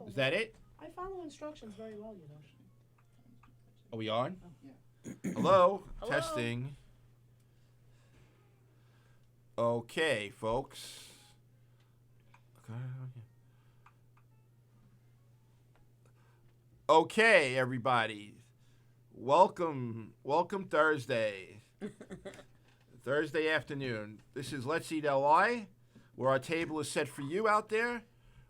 Is that it? I follow instructions very well, you know. Are we on? Oh. Yeah. Hello? Testing. Okay, folks. Okay, everybody. Welcome Thursday. Thursday afternoon. This is Let's Eat LI, where our table is set for you out there.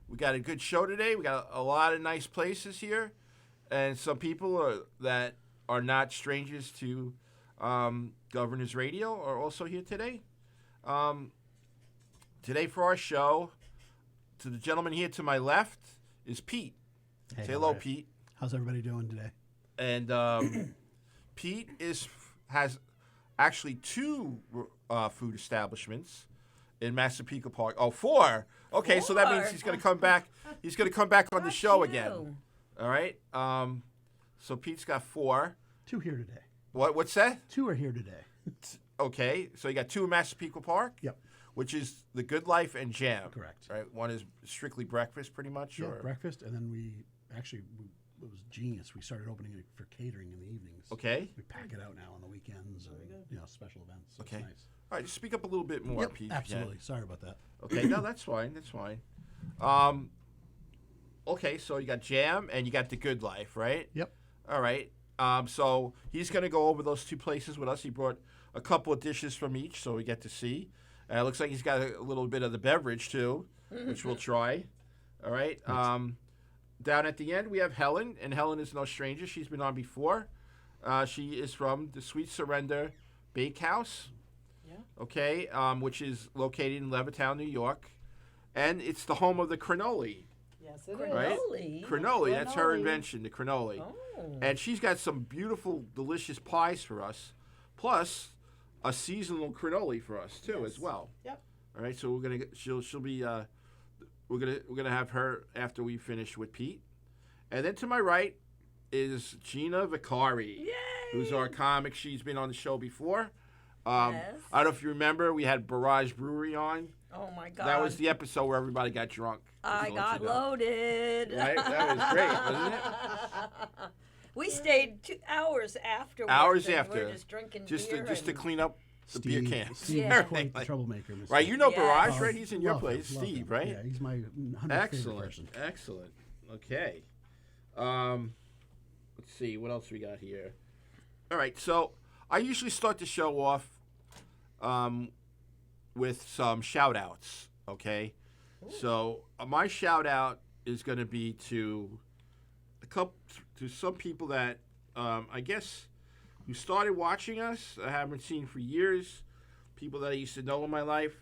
We got a good show today. We got a lot of nice places here, and some people that are not strangers to Governor's Radio are also here today. Today for our show, to the gentleman here to my left is Pete. Hey, say hello, Pete. How's everybody doing today? And Pete has actually two food establishments in Massapequa Park. Oh, four. Okay, so that means he's going to come back. He's going to come back on the show again. All right. So Pete's got four. Two here today. What's that? Two are here today. Okay, so you got two in Massapequa Park. Yep. Which is the Good Life and Jam. Correct. Right. One is strictly breakfast, pretty much. Yeah, or? Breakfast, and then it was genius. We started opening it for catering in the evenings. Okay. We pack it out now on the weekends and special events. So okay. It's nice. All right, just speak up a little bit more, Yep, Pete. absolutely. Sorry about that. Okay, no, that's fine. That's fine. Okay, so you got Jam and you got the Good Life, right? Yep. All right. So he's going to go over those two places with us. He brought a couple of dishes from each, so we get to see. It looks like he's got a little bit of the beverage, too, which we'll try. All right. Down at the end, we have Helen, and Helen is no stranger. She's been on before. She is from the Sweet Surrender Bakehouse. Yeah. Okay, which is located in Levittown, New York. And it's the home of the cannoli. Yes, it right? is. Cannoli, that's her invention, the cannoli. Oh. And she's got some beautiful, delicious pies for us, plus a seasonal cannoli for us too, as well. Yep. All right, so she'll be we're gonna have her after we finish with Pete, and then to my right is Gina Vicari, Yay! who's our comic. She's been on the show before. Yes. I don't know if you remember, we had Barrage Brewery on. Oh my God. That was the episode where everybody got drunk. I got loaded. Right? That was great, wasn't it? We stayed 2 hours after. Hours We after. were just drinking Just beer. to and- clean up the beer cans. Steve Yeah. is quite the troublemaker. Mr. Right, you know Yes. Barrage, right? He's in your Love him, place, love Steve, him. right? Yeah, he's my 100th favorite Excellent, person. excellent. Okay. Let's see, what else we got here? All right, so I usually start the show off with some shout-outs, okay? So my shout-out is going to be to some people that I guess who started watching us. I haven't seen for years. People that I used to know in my life,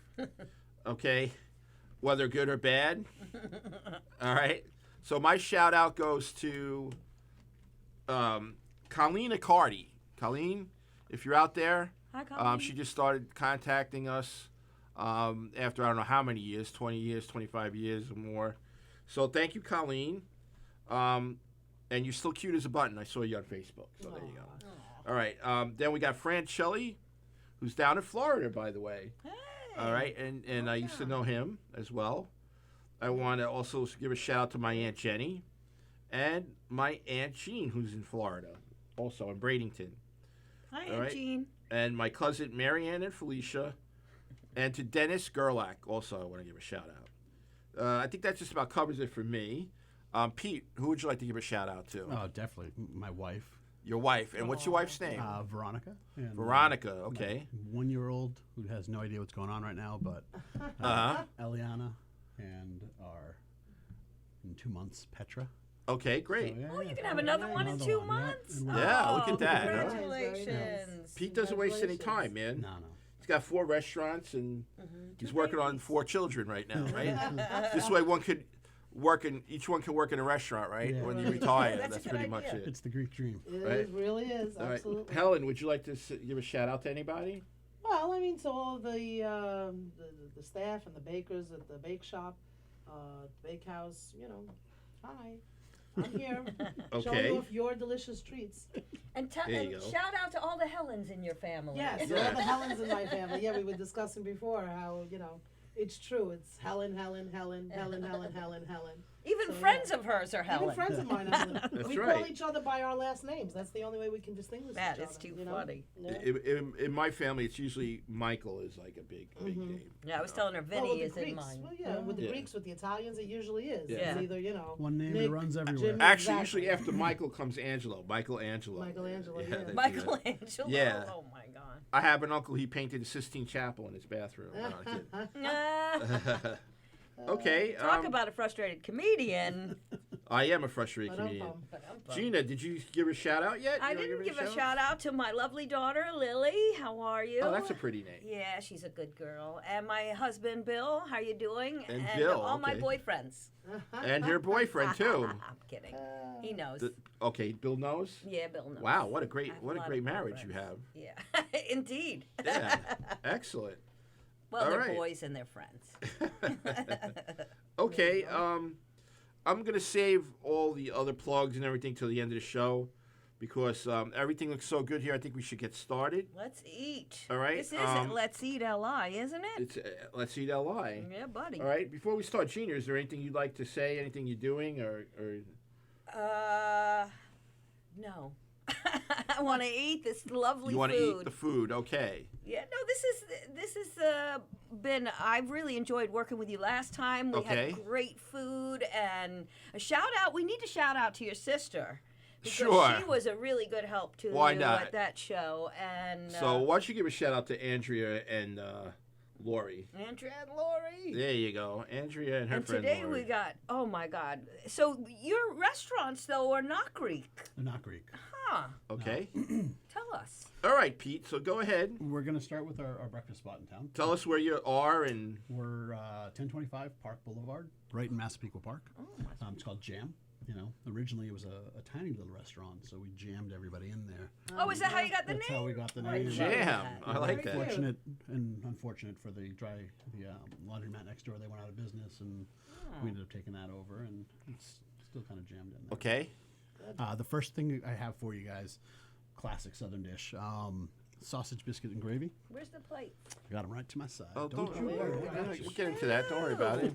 okay, whether good or bad. All right. So my shout out goes to Colleen Accardi. Colleen, if you're out there, Hi, Colleen. she just started contacting us after I don't know how many years, 20 years, 25 years or more. So thank you, Colleen. And you're still cute as a button. I saw you on Facebook. So there you go. All right. Then we got Fran Shelley, who's down in Florida, by the way. Hey. All right. And I used to know him as well. I want to also give a shout out to my Aunt Jenny and my Aunt Jean, who's in Florida, also in Bradenton. Hi, All Aunt right. Jean. And my cousin Marianne and Felicia. And to Dennis Gerlach, also, I want to give a shout out. I think that just about covers it for me. Pete, who would you like to give a shout out to? Oh, definitely. My wife, Your wife. And what's your wife's name? Veronica. And, Veronica, okay. my 1-year-old who has no idea what's going on right now, but Uh-huh. Eliana and our, in 2 months, Petra. Okay, great. So, yeah, Oh, yeah. you can have another one in Another 2 one, yeah. months. And Yeah, Oh, look at that, huh? Congratulations. Pete doesn't waste any time, man. No. He's got 4 restaurants and he's Two working on babies. 4 children right now, right? This way each one can work in a restaurant, right? Yeah. When you retire, That's a that's good pretty much idea. it. It's the Greek dream. It Right. really is, All right. absolutely. Helen, would you like to give a shout out to anybody? Well, I mean, to all the staff and the bakers at the bake shop, bakehouse, hi, I'm here. Showing Okay. off your delicious treats. And, There you and go. shout out to all the Helens in your family. Yes, all Yeah. the Helens in my family. Yeah, we were discussing before how, it's true. It's Helen, Helen, Helen, Helen, Helen, Helen, Helen. Even So, friends of hers are Helen. Even friends of mine are Helen. That's we right. call each other by our last names. That's the only way we can distinguish That each is other. too funny. Yeah. In my family, it's usually Michael is like a big name. Yeah, I was telling her Well, Vinny with the is in Greeks, mine. well, yeah, with the Yeah. Greeks, with the Italians, it usually is. Yeah. It's Yeah. either, One name Nick, that runs everywhere. Jimmy, Actually, exactly. usually after Michael comes Angelo. Michelangelo. Michelangelo, yeah. they do that. Michelangelo. Yeah. Oh my God. I have an uncle. He painted the Sistine Chapel in his bathroom. No, I'm kidding. Okay. Talk about a frustrated comedian. I am a frustrated comedian. Gina, did you give a shout out yet? I You wanna didn't give a shout-out? shout out to my lovely daughter, Lily. How are you? Oh, that's a pretty name. Yeah, she's a good girl. And my husband, Bill. How you doing? And Bill, all my okay. boyfriends. And your boyfriend too. I'm kidding. He knows. Okay, Bill knows. Yeah, Bill knows. Wow, what a I great have what a lot great of marriage you boyfriends. have. Yeah, indeed. Yeah, excellent. Well, All they're right. boys and they're friends. Okay, I'm gonna save all the other plugs and everything till the end of the show because everything looks so good here. I think we should get started. Let's eat. All right, This isn't Let's Eat LI, isn't it? It's Let's Eat LI. Yeah, buddy. All right. Before we start, Gina, is there anything you'd like to say? Anything you're doing, or No. I want to eat this lovely you want to food. eat the food? Okay. Yeah, no, this has been. I've really enjoyed working with you last time. We Okay. had great food and a shout out. We need to shout out to your sister. Because Sure. she was a really good help to Why you not? at that show. And So why don't you give a shout out to Andrea and Lori? Andrea and Lori. There you go, Andrea and her And friend today Lori. we got, oh my God. So your restaurants, though, are not Greek. They're not Greek. Huh. Okay. Tell us. All right, Pete. So go ahead. We're going to start with our breakfast spot in town. Tell us where you are and We're 1025 Park Boulevard, right in Massapequa Park. Oh, It's called Jam. Originally it was a tiny little restaurant, so we jammed everybody in there. Oh, is that how you got the That's name? how we got the Oh, name. Jam. I like Very that. cute. Fortunate and unfortunate for the laundromat next door. They went out of business, and we ended up taking that over, and it's still kind of jammed in there. Okay. The first thing I have for you guys, classic Southern dish, sausage, biscuit, and gravy. Where's the plate? I got them right to my side. Oh, don't you you worry. worry. We'll get into that. Don't worry about it.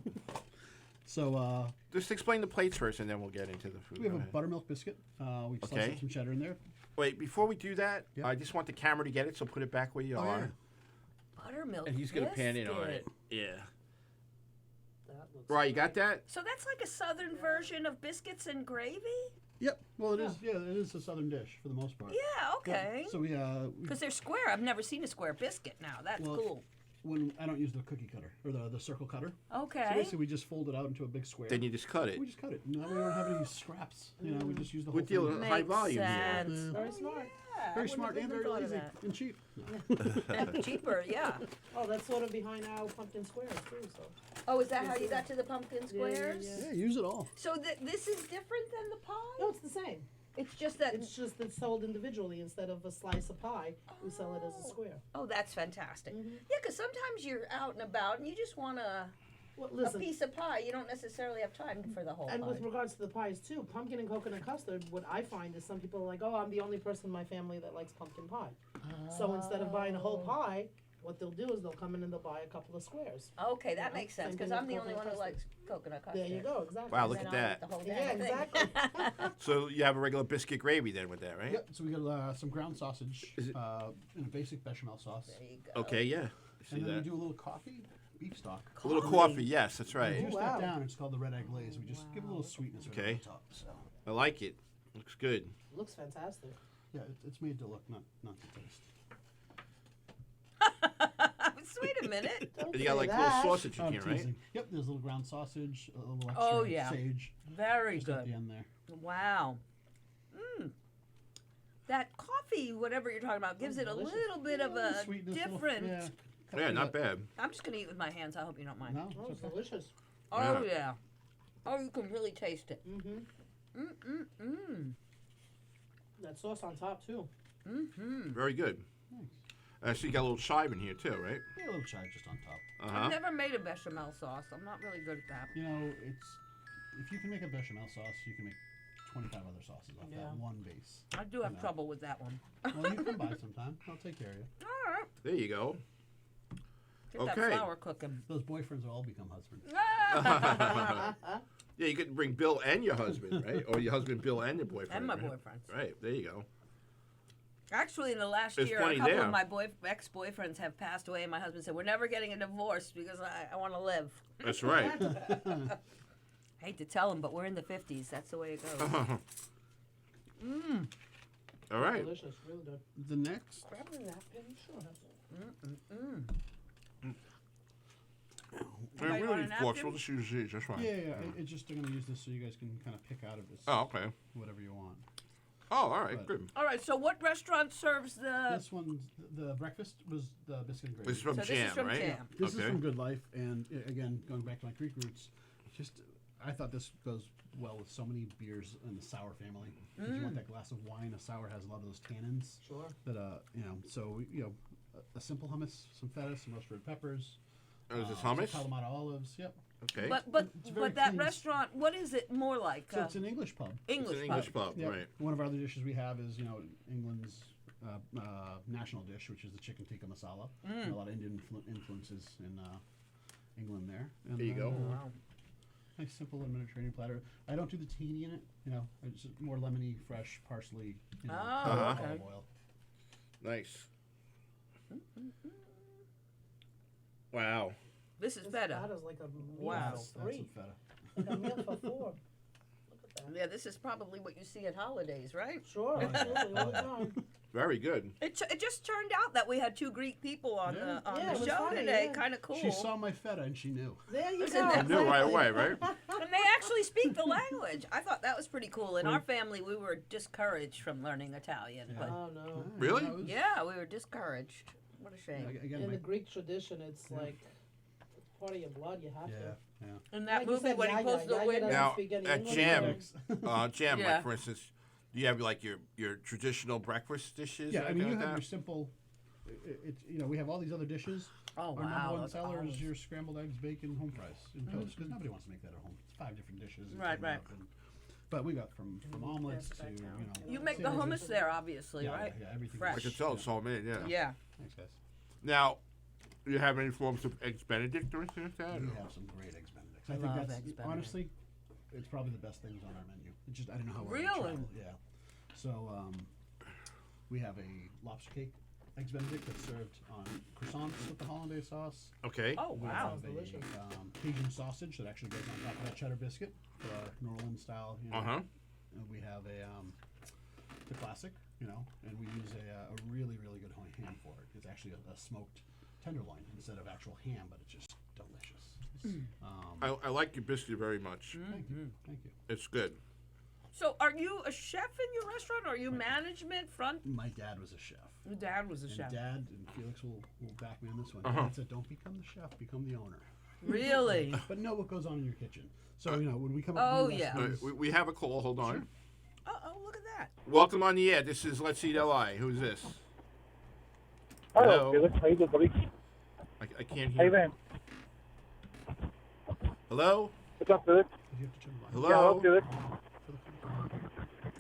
So Just explain the plates first, and then we'll get into the food. we have Go a ahead. buttermilk biscuit. We slice Okay. up some cheddar in there. Wait, before we do that, Yeah. I just want the camera to get it, so put it back where you Oh, are. yeah. Buttermilk. And he's going to pan in on it. biscuit. Yeah. That looks Right, you got that? So that's like a southern version of biscuits and gravy? Yep. Well, it is. Yeah, it is a southern dish for the most part. Yeah, okay. So we Because they're square. I've never seen a square biscuit now. That's Well, cool. when I don't use the cookie cutter or the circle cutter. So Okay. basically, we just fold it out into a big square. Then you just cut it. We just cut it. No, we don't have any scraps. You know, we just use the whole Good deal. thing. High Makes volume here. sense. Yeah. very smart. Yeah, Very I smart wouldn't and have very even easy thought of and cheap. that. And cheaper, yeah. Oh, that's sort of behind our pumpkin squares too. So Oh, is that how you got to the pumpkin yeah, squares? yeah. Yeah, use it all. So this is different than the pie? no, it's the same. It's just that. It's just it's sold individually instead of a slice of pie. We sell it as a square. Oh, that's fantastic. Mhm. Yeah, because sometimes you're out and about and you just want a Well, listen. piece of pie. You don't necessarily have time for the whole And pie. with regards to the pies too, pumpkin and coconut custard, what I find is some people are like, oh, I'm the only person in my family that likes pumpkin pie. So instead of buying a whole pie, what they'll do is they'll come in and they'll buy a couple of squares. Okay, that Yeah, makes sense same because thing I'm with the only one coconut who likes coconut custard. There you go, exactly. Wow, look And at then I'll that. eat the whole Yeah, damn exactly. So you have a regular biscuit gravy then with that, right? Yep. So we got some ground sausage Is it- in a basic bechamel sauce, There you go. Okay, yeah. I see and then that. we do a little coffee, beef stock. A little coffee, yes, that's We right. juice wow. that down. It's called the red egg glaze. We just give it a little sweetness right Okay. on the top. So I like it. Looks good. Looks fantastic. yeah, it's made to look, not to taste. Wait a minute. Don't And you got say like that. little sausage in I'm here, right? teasing. Yep. There's a little ground sausage, a little extra Oh, yeah. sage Very just at the good. end there. Wow. That coffee, whatever you're talking about, gives it a delicious. little bit of a Sweetness, little- different. yeah. Yeah, not bad. I'm just gonna eat with my hands. I hope you don't mind. No, Oh, it's it's okay. delicious. Oh yeah. Oh, you can really taste it. Mm-hmm. Mm. That sauce on top too. Mm-hmm. Very good. Nice. So you got a little chive in here too, right? Yeah, a little chive just on top. Uh-huh. I've never made a bechamel sauce. I'm not really good at that. You know, it's if you can make a bechamel sauce, you can make 25 other sauces off Yeah. that one base. I do have No. trouble with that one. Well, you come by sometime. I'll take care of you. All right. There you go. Get that Okay. flour cooking. Those boyfriends will all become husbands. Yeah, you could bring Bill and your husband, right? Or your husband, Bill, and your boyfriend. And my right? boyfriends. Right, there you go. Actually, in the last There's year, a plenty couple there. of my ex-boyfriends have passed away, and my husband said, "We're never getting a divorce because I want to live." That's right. I hate to tell him, but we're in the 50s. That's the way it goes. All right. Delicious, really good. The next, Grab a napkin. And Anybody we want don't a need forks. napkin? We'll just use these. That's fine. yeah, it's just I'm gonna use this so you guys can kind of pick out of this Oh, okay. whatever you want. Oh, all right. But- Good. All right. So, what restaurant serves the? This one, the breakfast was the biscuit and gravy. This is from So Jam, this is from right? Jam. This Okay. is from Good Life, and again, going back to my Greek roots, just I thought this goes well with so many beers in the sour family. If you want that glass of wine, a sour has a lot of those tannins. Sure. That so a simple hummus, some feta, some roasted red peppers. Oh, is this some hummus? Kalamata olives. Yep. Okay. But It's very but that clean. restaurant, what is it more like? So it's an English pub. English it's an English pub. pub, Yep. right? One of our other dishes we have is England's national dish, which is the chicken tikka masala. A lot of Indian influences in England there. And There you go. then, Wow. Nice, simple and Mediterranean platter. I don't do the tahini in it. It's more lemony, fresh parsley. Oh, Uh-huh. olive oil. Nice. Wow. This is This feta. feta's like a meal Wow. for That's three. some feta. Like a meal for four. Look at that. Yeah, this is probably what you see at holidays, right? Sure, absolutely, all the time. Very good. It just turned out that we had two Greek people on Yeah. the on Yeah, it the was show funny, today. yeah. Kind of cool. She saw my feta and she knew. There you Isn't go. that- You knew right exactly. away, right? And they actually speak the language. I thought that was pretty cool. In our family, we were discouraged from learning Italian. Yeah. But Oh no. Really? That was- yeah, we were discouraged. What a shame. Again, In my, the Greek tradition, it's like it's part of your blood. You have yeah, to. yeah. In that Like you movie said, when he Yaya, pulls the Yaya window. doesn't Now, speak any at English, Jam, so- Jam, Yeah. like for instance, do you have like your traditional breakfast dishes? Yeah, or I mean, you anything have like your that? simple. We have all these other dishes. Oh Our number wow. one those seller olives. is your scrambled eggs, bacon, home fries, and toast. Because nobody wants to make that at home. It's 5 different dishes. and Right, clean right. up but we got from omelets Yes, to that counts. You make the sandwiches. hummus there, obviously, Yeah, right? yeah, everything. Fresh. I can tell it's all made, yeah. Yeah. Thanks, guys. Now, do you have any forms of eggs Benedict or anything like that? We or- have some great eggs Benedict. So I think love that's eggs Benedict. honestly, it's probably the best things on our menu. It's just I don't know how well we Really? travel. Yeah. So we have a lobster cake, eggs Benedict that's served on croissants with the hollandaise sauce. Okay. Oh We wow. have delicious. a Cajun sausage that actually goes on top of that cheddar biscuit for our New Orleans style. You know. Uh-huh. And we have the classic, you know, and we use a really, really good ham for it. It's actually a smoked tenderloin instead of actual ham, but it's just delicious. I like your biscuit very much. Thank you. Thank you. It's good. So, are you a chef in your restaurant? Or are you management front? My dad was a chef. Your dad was a And chef. Dad and Felix will back me on this one. Uh-huh. Dad said, don't become the chef, become the owner. Really? But know what goes on in your kitchen. So, you know, when we come Oh, up with new yeah. All right, recipes, we have a call. Hold on. Oh, look at that. Welcome on the air. This is Let's Eat LI. Who's this? Hello, Felix. How you doing, buddy? I can't How you hear. been? Hello? What's up, Felix? you have to turn the Hello? Yeah, hello, Felix. for the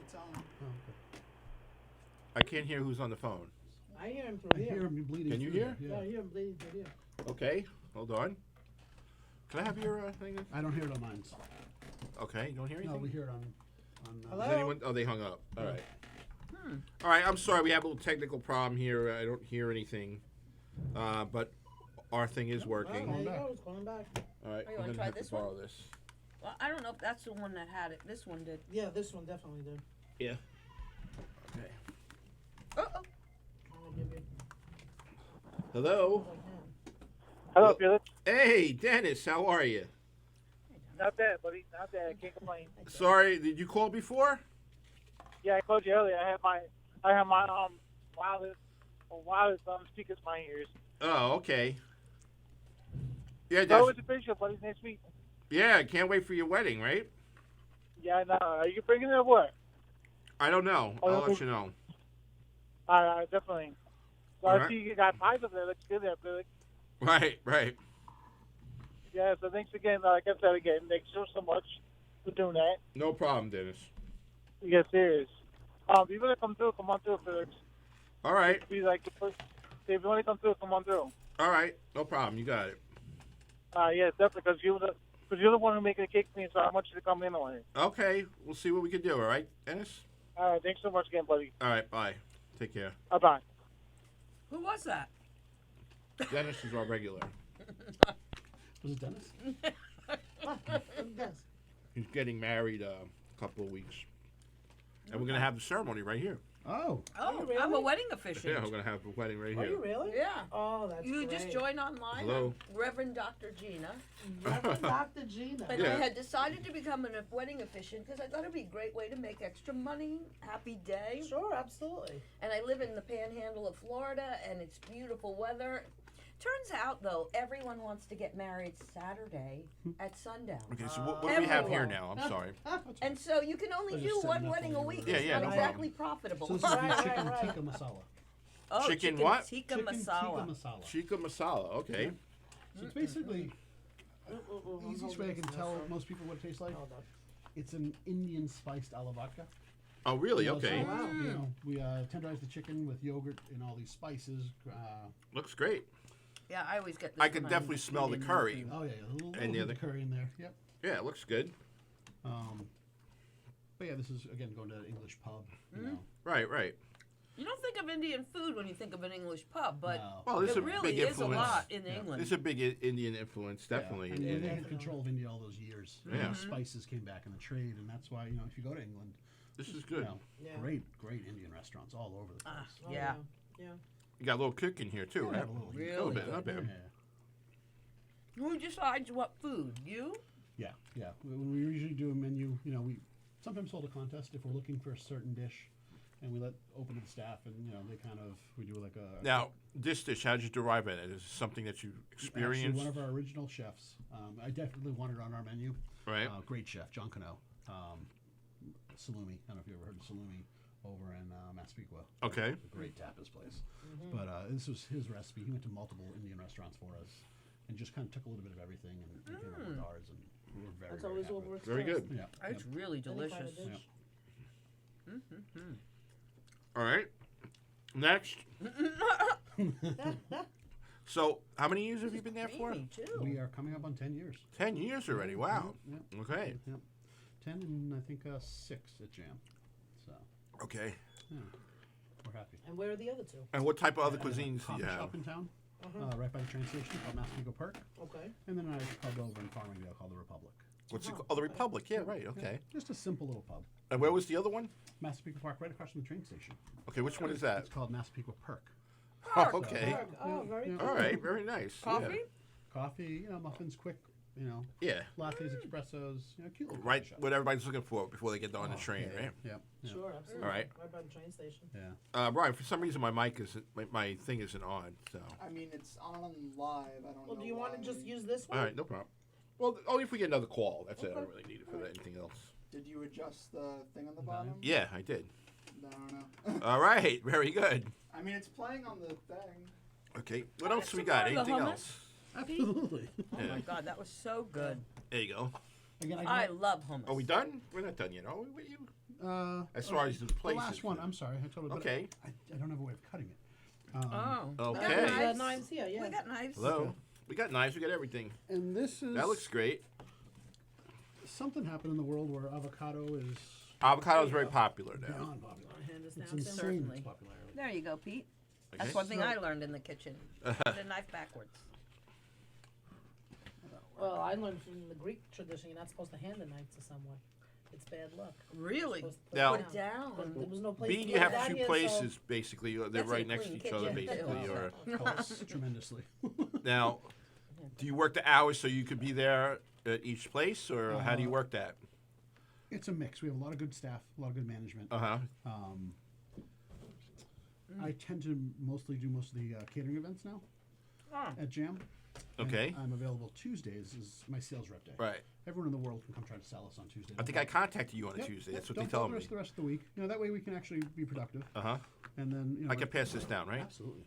It's on. Oh, okay. I can't hear who's on the phone. I hear him I through hear here. him bleeding. Can you through hear? there, Yeah, I hear him bleeding through here. Okay. Hold on. Can I have your thing? I don't hear it on mine. Okay. You don't hear anything? No, we hear it on Hello? Does anyone? Oh, they hung up. All right. All right. I'm sorry. We have a little technical problem here. I don't hear anything. But our thing is Oh, working. there you back. go. It's calling back. All right. Oh, you we're wanna gonna try have to this one? borrow this. Well, I don't know if that's the one that had it. This one did. Yeah, this one definitely did. Yeah. Okay. Oh. I'm gonna give you. Hello. I can. Hello, Felix. Hey, Dennis. How are you? Not bad, buddy. Not bad. I can't complain. Sorry. Did you call before? Yeah, I called you earlier. I have my wireless speakers in my ears. Oh, okay. Yeah. So That's, it's official, buddy. Next week. yeah. I can't wait for your wedding, right? Yeah, I know. Are you bringing it or what? I don't know. Oh, I'll okay. let you know. All right, definitely. So All I right. see you got pies up there. Looks good there, Felix. Right. Right. Yeah, so thanks again. Like I said again, thanks so much for doing that. No problem, Dennis. Yeah, serious. If you want to come through, come on through, Felix. All right. Be like the first. If you want to come through, come on through. All right. No problem. You got it. Yeah, definitely, because you're the one who making the cake for me, so I want you to come in on it. Okay. We'll see what we can do. All right, Dennis? All right, thanks so much again, buddy. All right. Bye. Take care. Bye-bye. Who was that? Dennis is our regular. Was it Dennis? Yes. He's getting married a couple of weeks. And we're going to have the ceremony right here. Oh. Oh, you I'm a really? wedding officiant. Yeah, we're going to have the wedding right Are here. you really? Yeah. Oh, that's You great. just joined online. Hello. I'm Reverend Dr. Gina. Reverend Dr. Gina. And Yeah. I had decided to become a wedding officiant because I thought it'd be a great way to make extra money. Happy day. Sure, absolutely. And I live in the panhandle of Florida and it's beautiful weather. Turns out, though, everyone wants to get married Saturday at sundown. Okay, so what do we have here now? I'm sorry. And so you can only They're do just one setting up wedding a all week. your- It's Yeah, not no exactly profitable. So this is Right, the right, chicken right. tikka masala. Oh, Chicken what? Tikka Chicken masala. tikka masala. Chica masala. Okay. So it's basically The easiest way I can tell most people what it tastes like. Hold on. It's an Indian spiced a la vodka. Oh, really? You know, so, Okay. wow. you know, we tenderize the chicken with yogurt and all these spices. Looks great. Yeah, I always get this. I could when definitely I'm smell the eating curry. Oh yeah, a little And the bit other- of curry in there. Yep. Yeah, it looks good. But yeah, this is again going to an English pub. You know. Right, right. You don't think of Indian food when you think of an English pub, but No. Well, there's it a really big is influence. a lot in Yeah. England. There's a big Indian influence, definitely. Yeah. I in mean, they India. had control of India all those years. Yeah. And the spices came back in the trade, and that's why if you go to England, This is you good. know, Yeah. great Indian restaurants all over the place. Oh, Yeah. Yeah. You got a little cook in here, too, Yeah, right? a little Really A little bit, good. not bad. Who decides what food? You? Yeah, yeah. When we usually do a menu, you know, we sometimes hold a contest if we're looking for a certain dish, and we let open to the staff, and you know, we do like a. Now, this dish, how did you derive it? Is it something that you Actually, experienced? one of our original chefs. I definitely want it on our menu. Right. Great chef, John Cano. Salumi. I don't know if you ever heard of Salumi over in Massapequa. Okay. A great tapas place. But this was his recipe. He went to multiple Indian restaurants for us, and just kind of took a little bit of everything and came up with ours, and we were very, That's very always happy what with works. Very best. good. it. Yeah. It's really Any kind delicious. of dish. All right. Next. So, how many years have you been there for? Creamy, too. We are coming up on 10 years. 10 years already. Wow. Yep. Okay. Yep. 10 and I think 6 at Jam. So, Okay. yeah, we're happy. And where are the other two? And what type of other And a cuisines do coffee you have? shop in town, Uh-huh. right by the train station called Massapequa Park. Okay. And then an Irish pub over in Farmingdale called the Republic. What's it Oh, called? Oh, the okay. Republic. Yeah, right. Yeah, Okay. just a simple little pub. And where was the other one? Massapequa Park, right across from the train station. Okay, which one is that? It's called Massapequa Perk. Oh, okay. Park. Oh, very Yeah. cool. All right. Very nice. Coffee? Coffee, muffins, quick, Yeah. lattes, espressos, cute little Right. coffee shop. What everybody's looking for before they get on the Oh, train, yeah, right? Yeah. Yeah. Sure, absolutely. All right. Right by the train station. Yeah. Brian, for some reason my mic isn't, my thing isn't on. So. I mean, it's on live. I don't know. Well, do you want to just use this All one? right. No problem. Well, only if we get another call. That's it. I don't Okay. really need it for anything else. Did you adjust the thing on the The bottom? volume? Yeah, I did. I don't know. All right. Very good. I mean, it's playing on the thing. Okay. What Want else some we got? more of the Anything hummus? else? Absolutely. Oh my God, that was so good. There you go. Again, I love hummus. Are we done? We're not done yet, are we? With you? As far as the the places. last one, I'm sorry, I totally. but Okay. I don't have a way of cutting it. Oh. Okay. We got knives. Knives here, yeah. We got knives. Hello. Okay. We got knives. We got everything. And this is That looks great. something happened in the world where avocado is Avocado is very popular now. beyond popular. Hand this It's down, Tim. insane Certainly. its popularity. There you go, Pete. Okay. That's one thing So- I learned in the kitchen. Put a knife backwards. Well, I learned from the Greek tradition you're not supposed to hand a knife to someone. It's bad luck. Really? Supposed to put Now- it Put it down. But there was no place Being to you put it have down two here, so- places, basically. They're That's right a next to clean each other, kitchen, too. basically. Or Costs tremendously. now, do you work the hours so you could be there at each place, or how do you work that? It's a mix. We have a lot of good staff, a lot of good management. Uh huh. I tend to mostly do most of the catering events now Ah. at Jam. And Okay. I'm available Tuesdays is my sales rep day. Right. Everyone in the world can come try to sell us on Tuesday. I think I contacted you on a Yep, Tuesday. yep, That's what don't they told bother me. us the rest of the week. That way we can actually be productive. Uh huh. And then I can pass this down, right? Absolutely.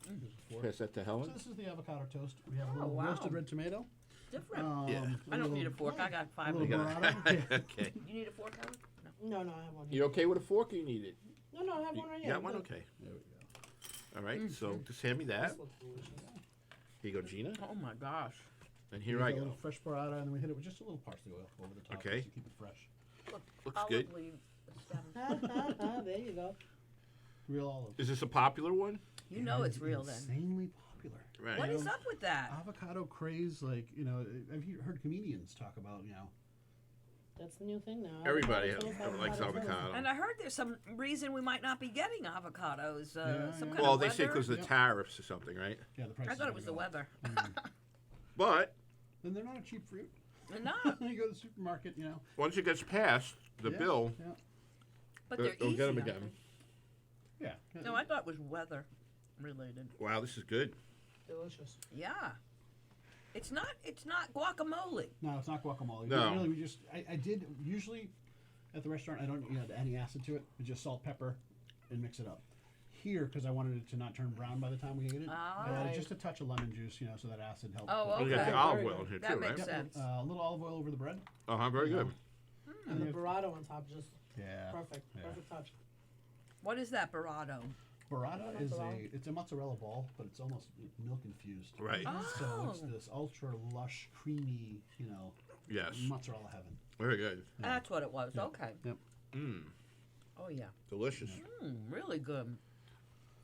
There's a fork. Pass that to So Helen. this is the avocado toast. We have a Oh, little wow. roasted red tomato. Different. Yeah. I don't need a fork. I got A five. little of them. burrata. Yeah. Okay. You need a fork, Howard? No, I have one You here. okay with a fork, or you need it? No, I have You one right you here. got one? Look. Okay. There we go. All right. So just hand me that. This looks delicious. Here you go, Gina. Oh my gosh. And here We I get a go. little fresh burrata, and then we hit it with just a little parsley oil over the top Okay. just to keep it fresh. Looks good. Olive leaf stem. There you go. Real olive. Is this a popular one? You know it's real then. Insanely popular. Right. What is up with that? Avocado craze, have you heard comedians talk about, That's the new thing now. Everybody Avocado toast, likes avocado toast. avocado. And I heard there's some reason we might not be getting avocados. Yeah, Some yeah. kind Well, of they say weather. because of the Yep. tariffs or something, right? Yeah, the price. I thought it was the weather. But Then they're not a cheap fruit. They're not. You go to the supermarket, once it gets past the Yeah, bill, Yeah. But They'll they're get easy. 'em I again. think. Yeah. No, I thought it was weather related. wow, this is good. Delicious. Yeah. It's not guacamole. No, it's not guacamole. No. Really, I did, usually at the restaurant, I don't add any acid to it. It's just salt, pepper, and mix it up. Here, because I wanted it to not turn brown by the time we ate it, I added Right. just a touch of lemon juice, so that acid helped. Oh, Oh, you got okay. the olive Very oil in good. here That too, makes right? Yep, sense. a little olive oil over the bread. Uh huh. Very good. And the Yeah. burrito on top, just Yeah. perfect. Yeah. Perfect touch. What is that burrito? Burrata is Mozzarella. it's a mozzarella ball, but it's almost milk infused. Right. So it's Oh. this ultra lush, creamy, Yes. mozzarella heaven. Very good. That's what it was. Yeah. Okay. Mmm. Oh yeah. Delicious. Really good.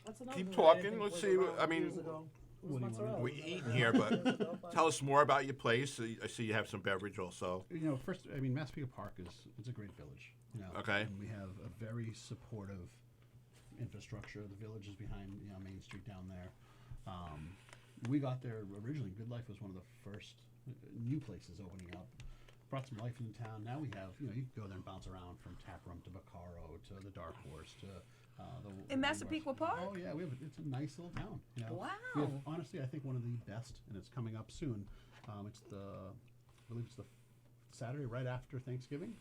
That's another Keep thing that I talking, think let's was see, around I mean, years ago. It was what do you mozzarella. want? We're Was it eating about here, 5 but years ago, but- tell us more about your place. I see you have some beverage also. First, Massapequa Park it's a great village. Okay. And we have a very supportive infrastructure. The village is behind Main Street down there. We got there originally. Good Life was one of the first new places opening up. Brought some life into town. Now we have you can go there and bounce around from Tap Room to Vaccaro to the Dark Horse to the In Massapequa Park? Oh yeah, it's a nice little town. We have, Wow. honestly, I think one of the best, and it's coming up soon. I believe it's the Saturday right after Thanksgiving.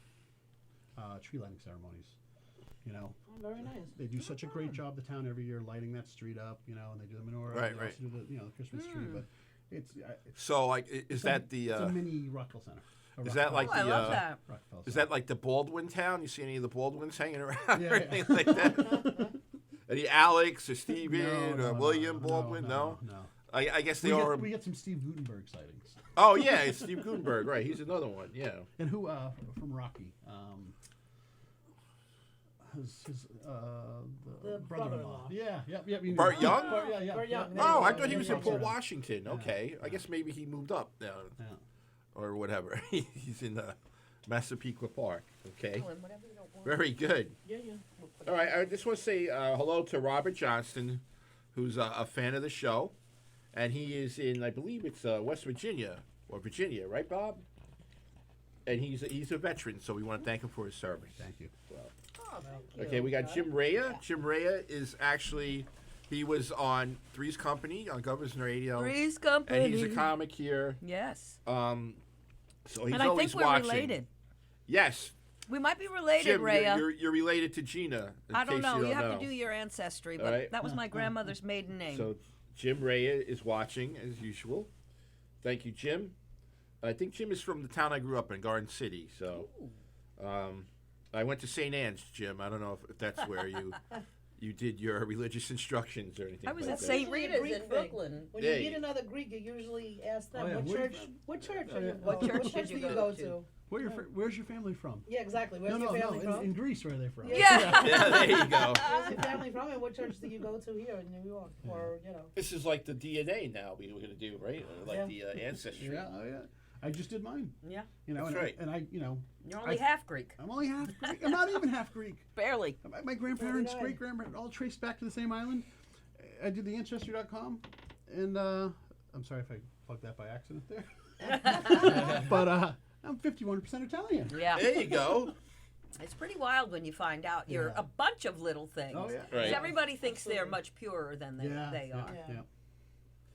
Tree lighting ceremonies. Oh, very nice. They do such a great job, the town, every year lighting that street up. And they do the menorah. Right, they right. also do the the Christmas tree, but it's So, like, is that the? it's a mini Rockwell Center. Is that like Oh, I the? love that. Rockefeller Is Center. that like the Baldwin town? You see any of the Baldwins hanging around Yeah, or yeah. anything like that? Any Alex or Steven No, or no, William no, Baldwin? No. no. I guess they we are. we get some Steve Gutenberg sightings. Oh yeah, it's Steve Gutenberg, right? He's another one. Yeah. And who from Rocky? The brother-in-law. Yeah, yep. You know. Burt Young? Yeah. Burt Young. Oh, I Yeah, thought he was yeah, in Port yeah. Washington. Okay, I guess maybe he moved up now, Yeah. or whatever. He's in Massapequa Park. Okay, Oh, and whatever you don't want. very good. Yeah. All right, I just want to say hello to Robert Johnston, who's a fan of the show, and he is in, I believe it's West Virginia or Virginia, right, Bob? And he's a veteran, so we want to thank him for his service. Thank you. Oh, thank you. Okay, we got Jim Rhea. Jim Rhea is actually, he was on Three's Company on Governors Radio, Three's Company. and he's a comic here. Yes. So he's And I always think we're watching. related. Yes, We might be related, Jim, Rhea. you're related to Gina. In I don't case know. You You don't have know. to do your ancestry, but All right. that was my grandmother's maiden name. So Jim Rhea is watching as usual. Thank you, Jim. I think Jim is from the town I grew up in, Garden City. So I went to St. Anne's, Jim. I don't know if that's where you did your religious instructions or anything. I was like at that. St. Usually a Rita's Greek in thing. Brooklyn. When Yeah, you meet you- another Greek, you usually ask them, Oh, yeah. what Where you church? from? What church? Oh, are yeah. you, What church did do you you go go to? to? Where's your family from? Yeah, exactly. Where's no, your no, family no. from? In Greece, where are they from? Yeah. Yeah, there you go. Where's your family from, and what church do you go to here in New York, or This is like the DNA now we were going to do, right? Or like the ancestry. Yeah, oh yeah. I just did mine. Yeah. You know, That's and, right. and I, You're only half Greek. I'm only half Greek. I'm not even half Greek. Barely. My grandparents, 49. great grandparents, all traced back to the same island. I did the ancestry.com, and I'm sorry if I plugged that by accident there. But I'm 51% Italian. Yeah. There you go. It's pretty wild when you find out you're Yeah. a bunch of little things. Oh yeah. 'Cause Right. everybody thinks they're Absolutely. much purer than they Yeah, are. Yeah.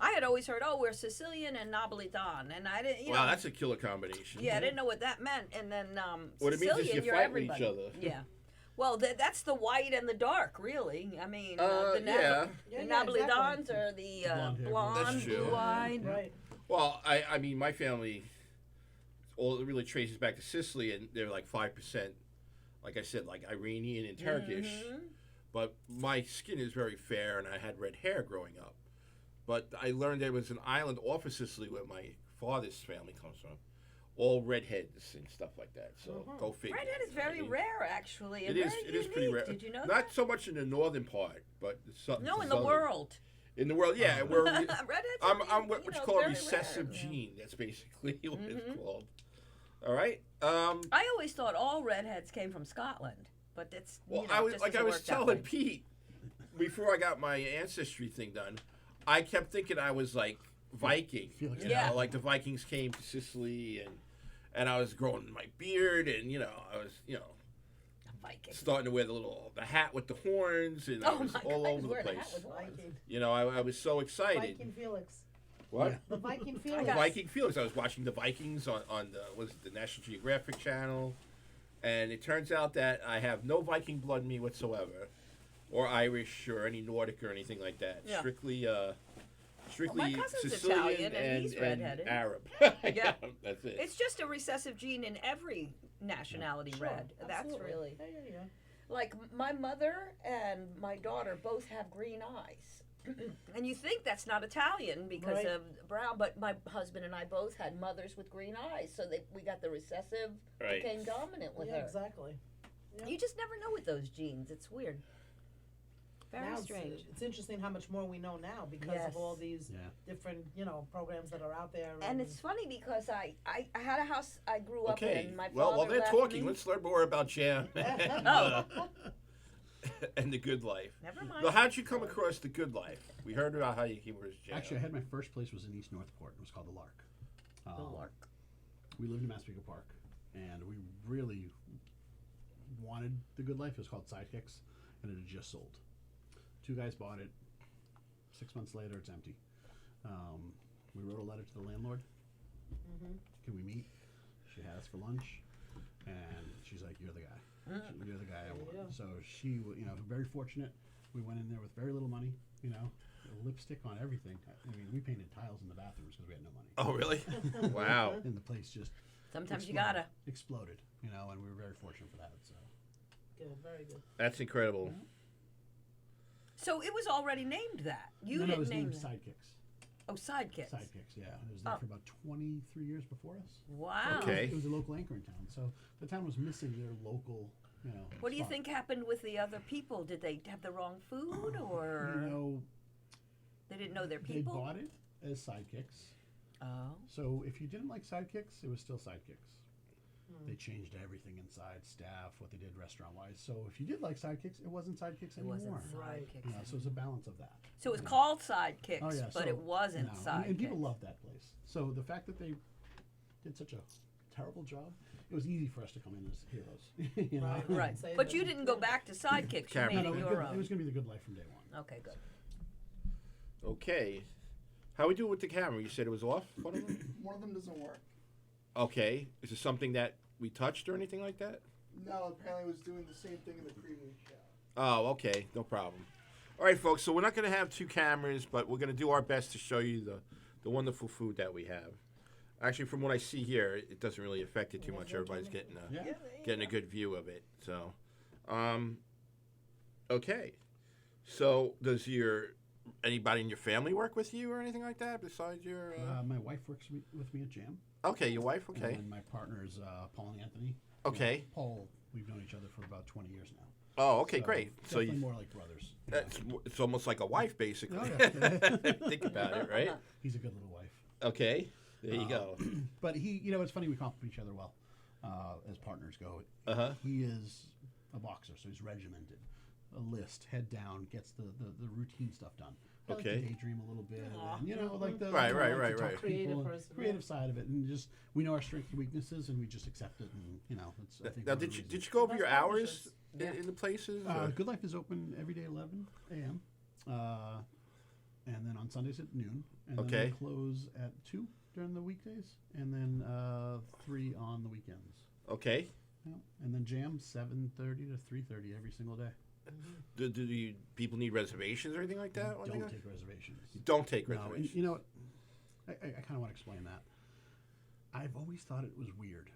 I had always heard, we're Sicilian and Napolitan, and I didn't, Wow, know. that's a killer combination. Yeah, I didn't know what that meant. And then What it means Sicilian, is you you're fight with each everybody. other. Yeah. Well, that's the white and the dark, really. I mean, the yeah. Yeah, the yeah, Napolitans exactly. are the Blonde hair, blonde, That's true. blue-eyed. Right. Well, I mean, my family, all it really traces back to Sicily, and they're like 5%, like I said, like Iranian and Turkish. Mhm. But my skin is very fair, and I had red hair growing up. But I learned there was an island off of Sicily where my father's family comes from, all redheads and stuff like that. So go figure. Redhead is you know what I very mean? rare, actually. It And is. very It is pretty unique. rare. Did you know Not that? so much in the northern part, but No, in the world. In the world, yeah. We're, Redheads I'm are, what you you know, call a very recessive rare, yeah. gene. That's basically what Mhm. it's called. All right. I always thought all redheads came from Scotland, but it's Well, you know, I was just like I doesn't was work that telling way. Pete before I got my ancestry thing done. I kept thinking I was like Viking. Felix. You Yeah. know, like the Vikings came to Sicily and I was growing my beard and I was Viking. starting to wear the hat with the horns and I Oh was my all God, over the wearing a place. hat with horns. Viking. I was so excited. Viking Felix. What? Yeah. The Viking The Felix. got- Viking Felix. I was watching the Vikings on the National Geographic channel, and it turns out that I have no Viking blood in me whatsoever, or Irish or any Nordic or anything like that. Yeah. Strictly my cousin's Sicilian Italian, and he's redheaded. Arab. Yeah. That's it. It's just a recessive gene in every nationality. Sure, Red. That's absolutely. really Yeah. like my mother and my daughter both have green eyes. And you think that's not Italian because Right. of brown, but my husband and I both had mothers with green eyes, so we got the recessive Right. became dominant with Yeah, her. exactly. You just never know with those genes. It's weird. Very Now strange. it's interesting how much more we know now because Yes. of all these Yeah. different, programs that are out there. And it's funny because I had a house I grew up Okay. in. My Well, father while they're left talking, me. let's learn more about Jam and, Oh. and the Good Life. Never mind. Well, how'd you come across the Good Life? We heard about how you came across Jam. Actually, I had my first place was in East Northport. It was called the Lark. The Lark. We lived in Massapequa Park, and we really wanted the Good Life. It was called Sidekicks, and it had just sold. 2 guys bought it. 6 months later, it's empty. We wrote a letter to the landlord. Can we meet? She had us for lunch, and she's like, "You're the guy. You're the guy I want." Yeah. So she, very fortunate. We went in there with very little money. Lipstick on everything. I mean, we painted tiles in the bathrooms because we had no money. Oh, really? Wow. And the place just Sometimes you exploded. gotta. Exploded, and we were very fortunate for that. So good, very good. That's incredible. So it was already named that. You no, didn't it was name named it. Sidekicks. Oh, Sidekicks. Sidekicks, yeah. It was there for about 23 years before us. Wow. Okay. It was a local anchor in town, so the town was missing their local, What do you spot. think happened with the other people? Did they have the wrong food, or You know, they didn't know their they people? bought it as sidekicks. Oh. So if you didn't like sidekicks, it was still sidekicks. They changed everything inside, staff, what they did restaurant-wise. So if you did like sidekicks, it wasn't sidekicks It anymore. wasn't Right. Sidekicks. You know, so it's a balance of that. So it was Yeah. called Sidekicks, Oh, yeah, but so- it wasn't No, Sidekicks. and people loved that place. So the fact that they did such a terrible job, it was easy for us to come in as heroes. you know? Right. Right. Say But that- you didn't go back to Sidekicks. You Cameron. made No, it it, your own. was going to be the good life from day one. Okay, good. Okay. How we do with the camera? You said it was off? One of them? One of them doesn't work. Okay. Is it something that we touched or anything like that? No, apparently it was doing the same thing in the previous show. Oh, okay. No problem. All right, folks. So we're not going to have two cameras, but we're going to do our best to show you the wonderful food that we have. Actually, from what I see here, it doesn't really affect it too much. Everybody's getting Yeah. getting a good view of it. So, okay. So, does anybody in your family work with you or anything like that besides your? My wife works with me at Jam. Okay, your wife. Okay. And my partner's Paul and Anthony. Okay. Paul, we've known each other for about 20 years now. Oh, okay, So great. So definitely you, more like brothers. Yeah. it's almost like a wife, basically. Oh, yeah. Think about it, right? He's a good little wife. Okay. There you go. But he, it's funny, we compliment each other well as partners go. Uh-huh. He is a boxer, so he's regimented. A list, head down, gets the routine stuff done. I like to Okay. daydream a little bit, Aw. and, like the Right, I right, like to right, talk right. to Creative people and person, creative yeah. side of it, and just we know our strengths and weaknesses, and we just accept it, and it's. I think Now, one of the did you reasons. go over your Best hours practices. in the places? Good Life is open every day 11 a.m. And then on Sundays at noon. And Okay. then we close at 2 during the weekdays, and then 3 on the weekends. Okay. Yeah. And then Jam 7:30 to 3:30 every single day. Do you, people need reservations or anything like that? when they Don't go? take reservations. You don't take No, reservations. and you know what? I kind of want to explain that. I've always thought it was weird.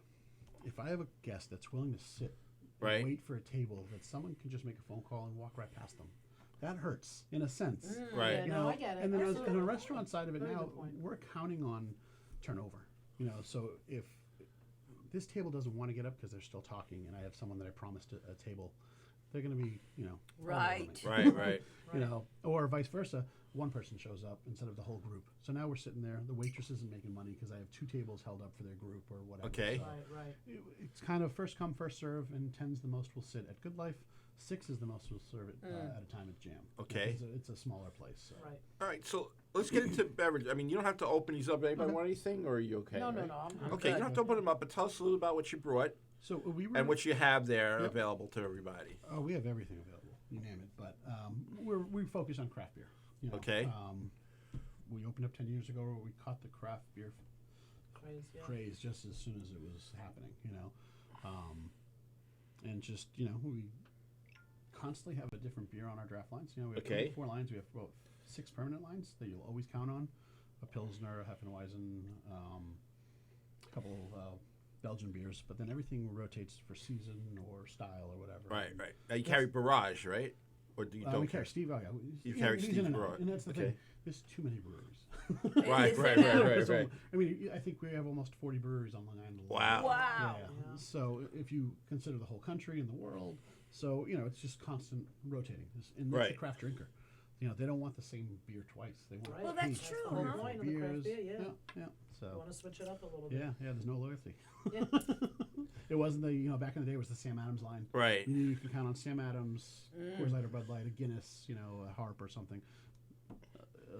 If I have a guest that's willing to sit and Right. wait for a table that someone can just make a phone call and walk right past them, that hurts in a sense. Right. Yeah, You no, know, I get it. and then in Absolutely. a restaurant side of it Very now, good point. we're counting on turnover. So if this table doesn't want to get up because they're still talking, and I have someone that I promised a table, they're going to be, all Right. over me. Right, right. Or vice versa. One person shows up instead of the whole group. So now we're sitting there. The waitress isn't making money because I have 2 tables held up for their group or whatever. Okay. So Right. it's kind of first come, first serve, and 10's the most will sit at Good Life. 6 is the most will serve it at a time at Jam. Okay. It's a smaller place. So. Right. All right, so let's get into beverage. I mean, you don't have to open these up. Anybody want anything, or are you okay? No, right? I'm Okay, you don't have to open them up, but tell us a little about what you brought So we were. and what you have there Yep. available to everybody. Oh, we have everything available. You name it. But we focus on craft beer. Okay. We opened up 10 years ago where we caught the craft beer Crazy. Yeah. craze just as soon as it was happening, and just we constantly have a different beer on our draft lines. We have Okay. 4 lines. We have about 6 permanent lines that you'll always count on: a Pilsner, a Hefeweizen, a couple Belgian beers. But then everything rotates for season or style or whatever. Right, right. Now you carry Barrage, right? Or do you We don't carry Steve. Oh yeah, You carry he's Steve's in and out, Barrage. and that's the Okay. thing. There's too many breweries. Right, Is right, it right, now? right, So, right. I mean, I think we have almost 40 breweries on Long Island. alone. Wow. Wow. Yeah. Yeah. So if you consider the whole country and the world, so it's just constant rotating. And that's Right. a craft drinker. They don't want the same beer twice. They want Right. Well, that's taste true, 3 or huh? 4 Point of the craft beers. beer, yeah. Yeah. You So want to switch it up a little bit. yeah, there's no loyalty. Yeah. It wasn't back in the day it was the Sam Adams line. Right. You knew you could count on Sam Adams, Coors Light or Bud Light, a Guinness, a Harp or something.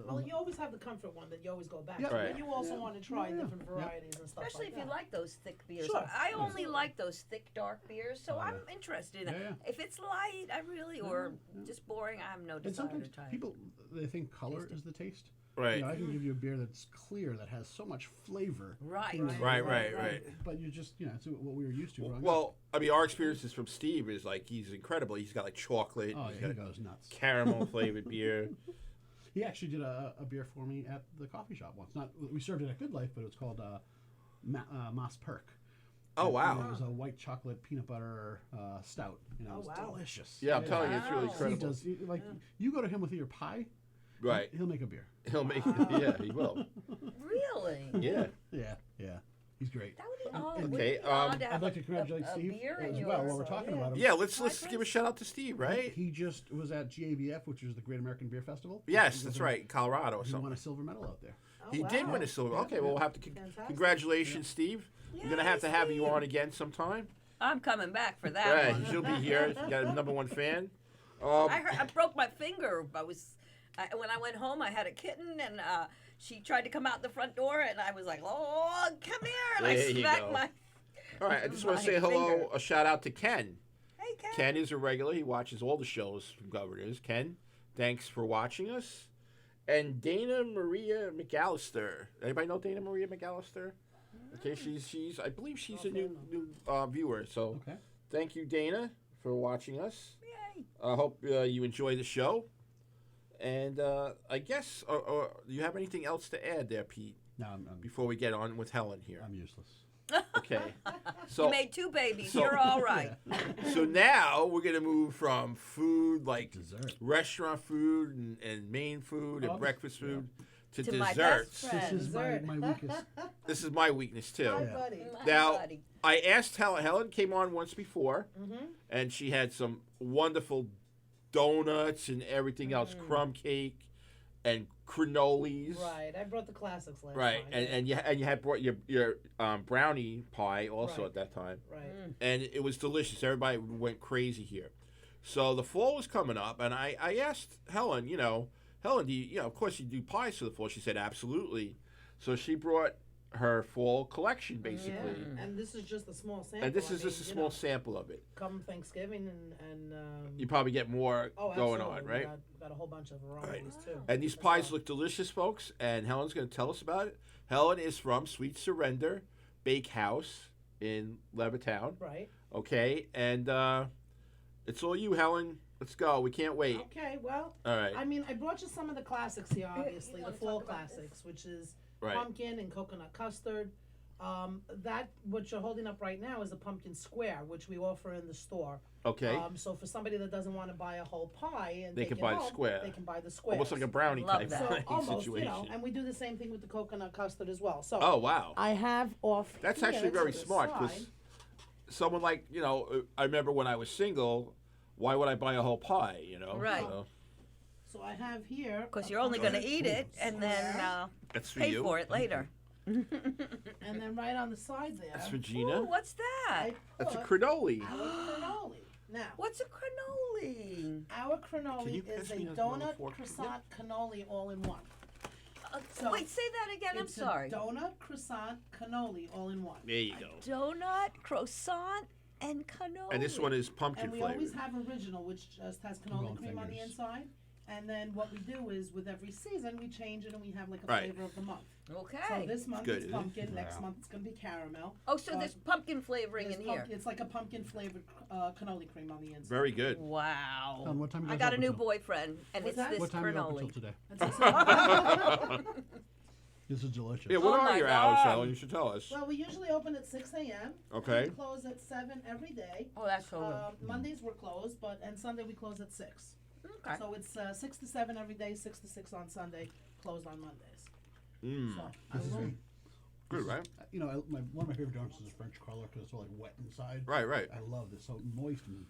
Well, you always have the comfort one that you always go back Yeah. to, Right. but you also Yeah. want to try Yeah. different Yeah. varieties and stuff Especially like if you that. like those thick beers. Sure. I only Absolutely. like those thick, dark beers, so Oh, I'm yeah. interested in that. Yeah, If it's light, I really, or just boring, I have no And desire sometimes to try. people they think color Taste it. is the taste. Right. I can give you a beer that's clear that has so much flavor. Right. Right. But you just it's what we were used to growing up. Well, I mean, our experiences from Steve is like he's incredible. He's got like chocolate. Oh he's yeah, he got goes nuts. caramel flavored beer. He actually did a beer for me at the coffee shop once. Not we served it at Good Life, but it was called Moss Perk. Oh And wow. it was a white chocolate peanut butter stout. It Oh, was wow. delicious. Yeah, I'm telling you, it's really Wow. He incredible. does you go to him with your pie. Right. He'll make a beer. He'll make. Wow. Yeah, he will. Really? Yeah. Yeah. He's great. That would be odd. And- wouldn't it be Okay, odd to have I'd like to congratulate a Steve beer in as your- well while we're talking yeah. about him. Yeah, let's Hi, give a shout out to Steve, right? He just was at GABF, which is the Great American Beer Festival. Yes, He that's was right, Colorado or He won something. a silver medal out there. Oh, He wow. did win a silver. Yeah, Okay, well, we'll have to. Fantastic. Congratulations, Steve. We're gonna have to have you on again sometime. I'm coming back for that Right, one. she'll be here. You got a #1 fan. I broke my finger. When I went home, I had a kitten, and she tried to come out the front door, and I was like, "Oh, come here!" And There I you smacked go. my. All right, I just want my to say hello. finger. A shout out to Ken. Hey, Ken. Ken is a regular. He watches all the shows from Governors. Ken, thanks for watching us. And Dana Maria McAllister. Anybody know Dana Maria McAllister? Okay, she's I believe she's a new viewer. So Okay. thank you, Dana, for watching us. Yay. I hope you enjoy the show. And I guess, do you have anything else to add there, Pete, No, before we get on with Helen here? I'm useless. Okay. You So made 2 babies. so- You're all right. so now we're gonna move from food like Dessert. restaurant food and main food and Oh, breakfast food to To my best desserts. friend. This is my Dessert. weakest. This is my weakness too. Hi, Yeah. buddy. My Now- buddy. I asked Helen. Helen came on once before, Mm-hmm. and she had some wonderful donuts and everything else, crumb cake and cannolis. Right. I brought the classics last Right, time. and you had brought your brownie pie also Right. at that time, Right. and it was delicious. Everybody went crazy here. So the fall was coming up, and I asked Helen, Helen, do you, of course you do pies for the fall? She said absolutely. So she brought her fall collection basically, Yeah. And this is just a small sample. and this I is just a mean, small sample of it. Come Thanksgiving and You probably get more oh, going absolutely. on, right? We got a whole bunch of varieties too. And these as pies well. look delicious, folks. And Helen's going to tell us about it. Helen is from Sweet Surrender Bakehouse in Levittown. Right. Okay, and it's all you, Helen. Let's go. We can't wait. Okay. Well, All right. I mean, I brought you some of the classics here. Obviously, wanna the fall talk about classics, which is Right. pumpkin and coconut custard. That what you're holding up right now is a pumpkin square, which we offer in the store. Okay. So for somebody that doesn't want to buy a whole pie and They take can it buy the home, square. they can buy the square. Almost like a brownie Love type that. So thing almost, situation. and we do the same thing with the coconut custard as well. So Oh wow. I have off. That's here actually to very the smart because side- someone like I remember when I was single. Why would I buy a whole pie? Right. So So I have here. Because a you're only pumpkin going to eat it and then that's for pay you. for it later. And then right on the side there. That's for Ooh, Gina. what's that? I That's a put cannoli. our cannoli. Now, What's a cannoli? our Can cannoli you is pass a me another donut fork? croissant cannoli all in one. So, Wait, say that again. I'm It's sorry. A donut croissant cannoli all in one. There you go. Donut, croissant, and cannoli. And this one is pumpkin And we flavored. always have original, which just has cannoli Golden cream on the fingers. inside. And then what we do is with every season we change it and we have like a Right. flavor of the month. So Okay. this month good, it's isn't it? pumpkin, next Yeah. month it's gonna be caramel. Oh, so there's pumpkin flavoring There's in here. It's like a pumpkin flavored cannoli cream on the inside. Very good. Wow. What time you I guys got a open new till? boyfriend, and What's it's that? this What time are you open till cannoli. today? That's awesome. This is delicious. Yeah, what Oh are my your hours, God. Helen? You should tell us. Well, we usually open at 6 a.m. Okay. We close at 7 every day. Oh, that's so good. Mondays we're closed, and Sunday we close at 6. Okay. So it's 6 to 7 every day, 6 to 6 on Sunday, closed on Mondays. Mm. So I This is will- good. Good, right? One of my favorite donuts is French cruller because it's all like wet inside. Right, right. I love this. So moist and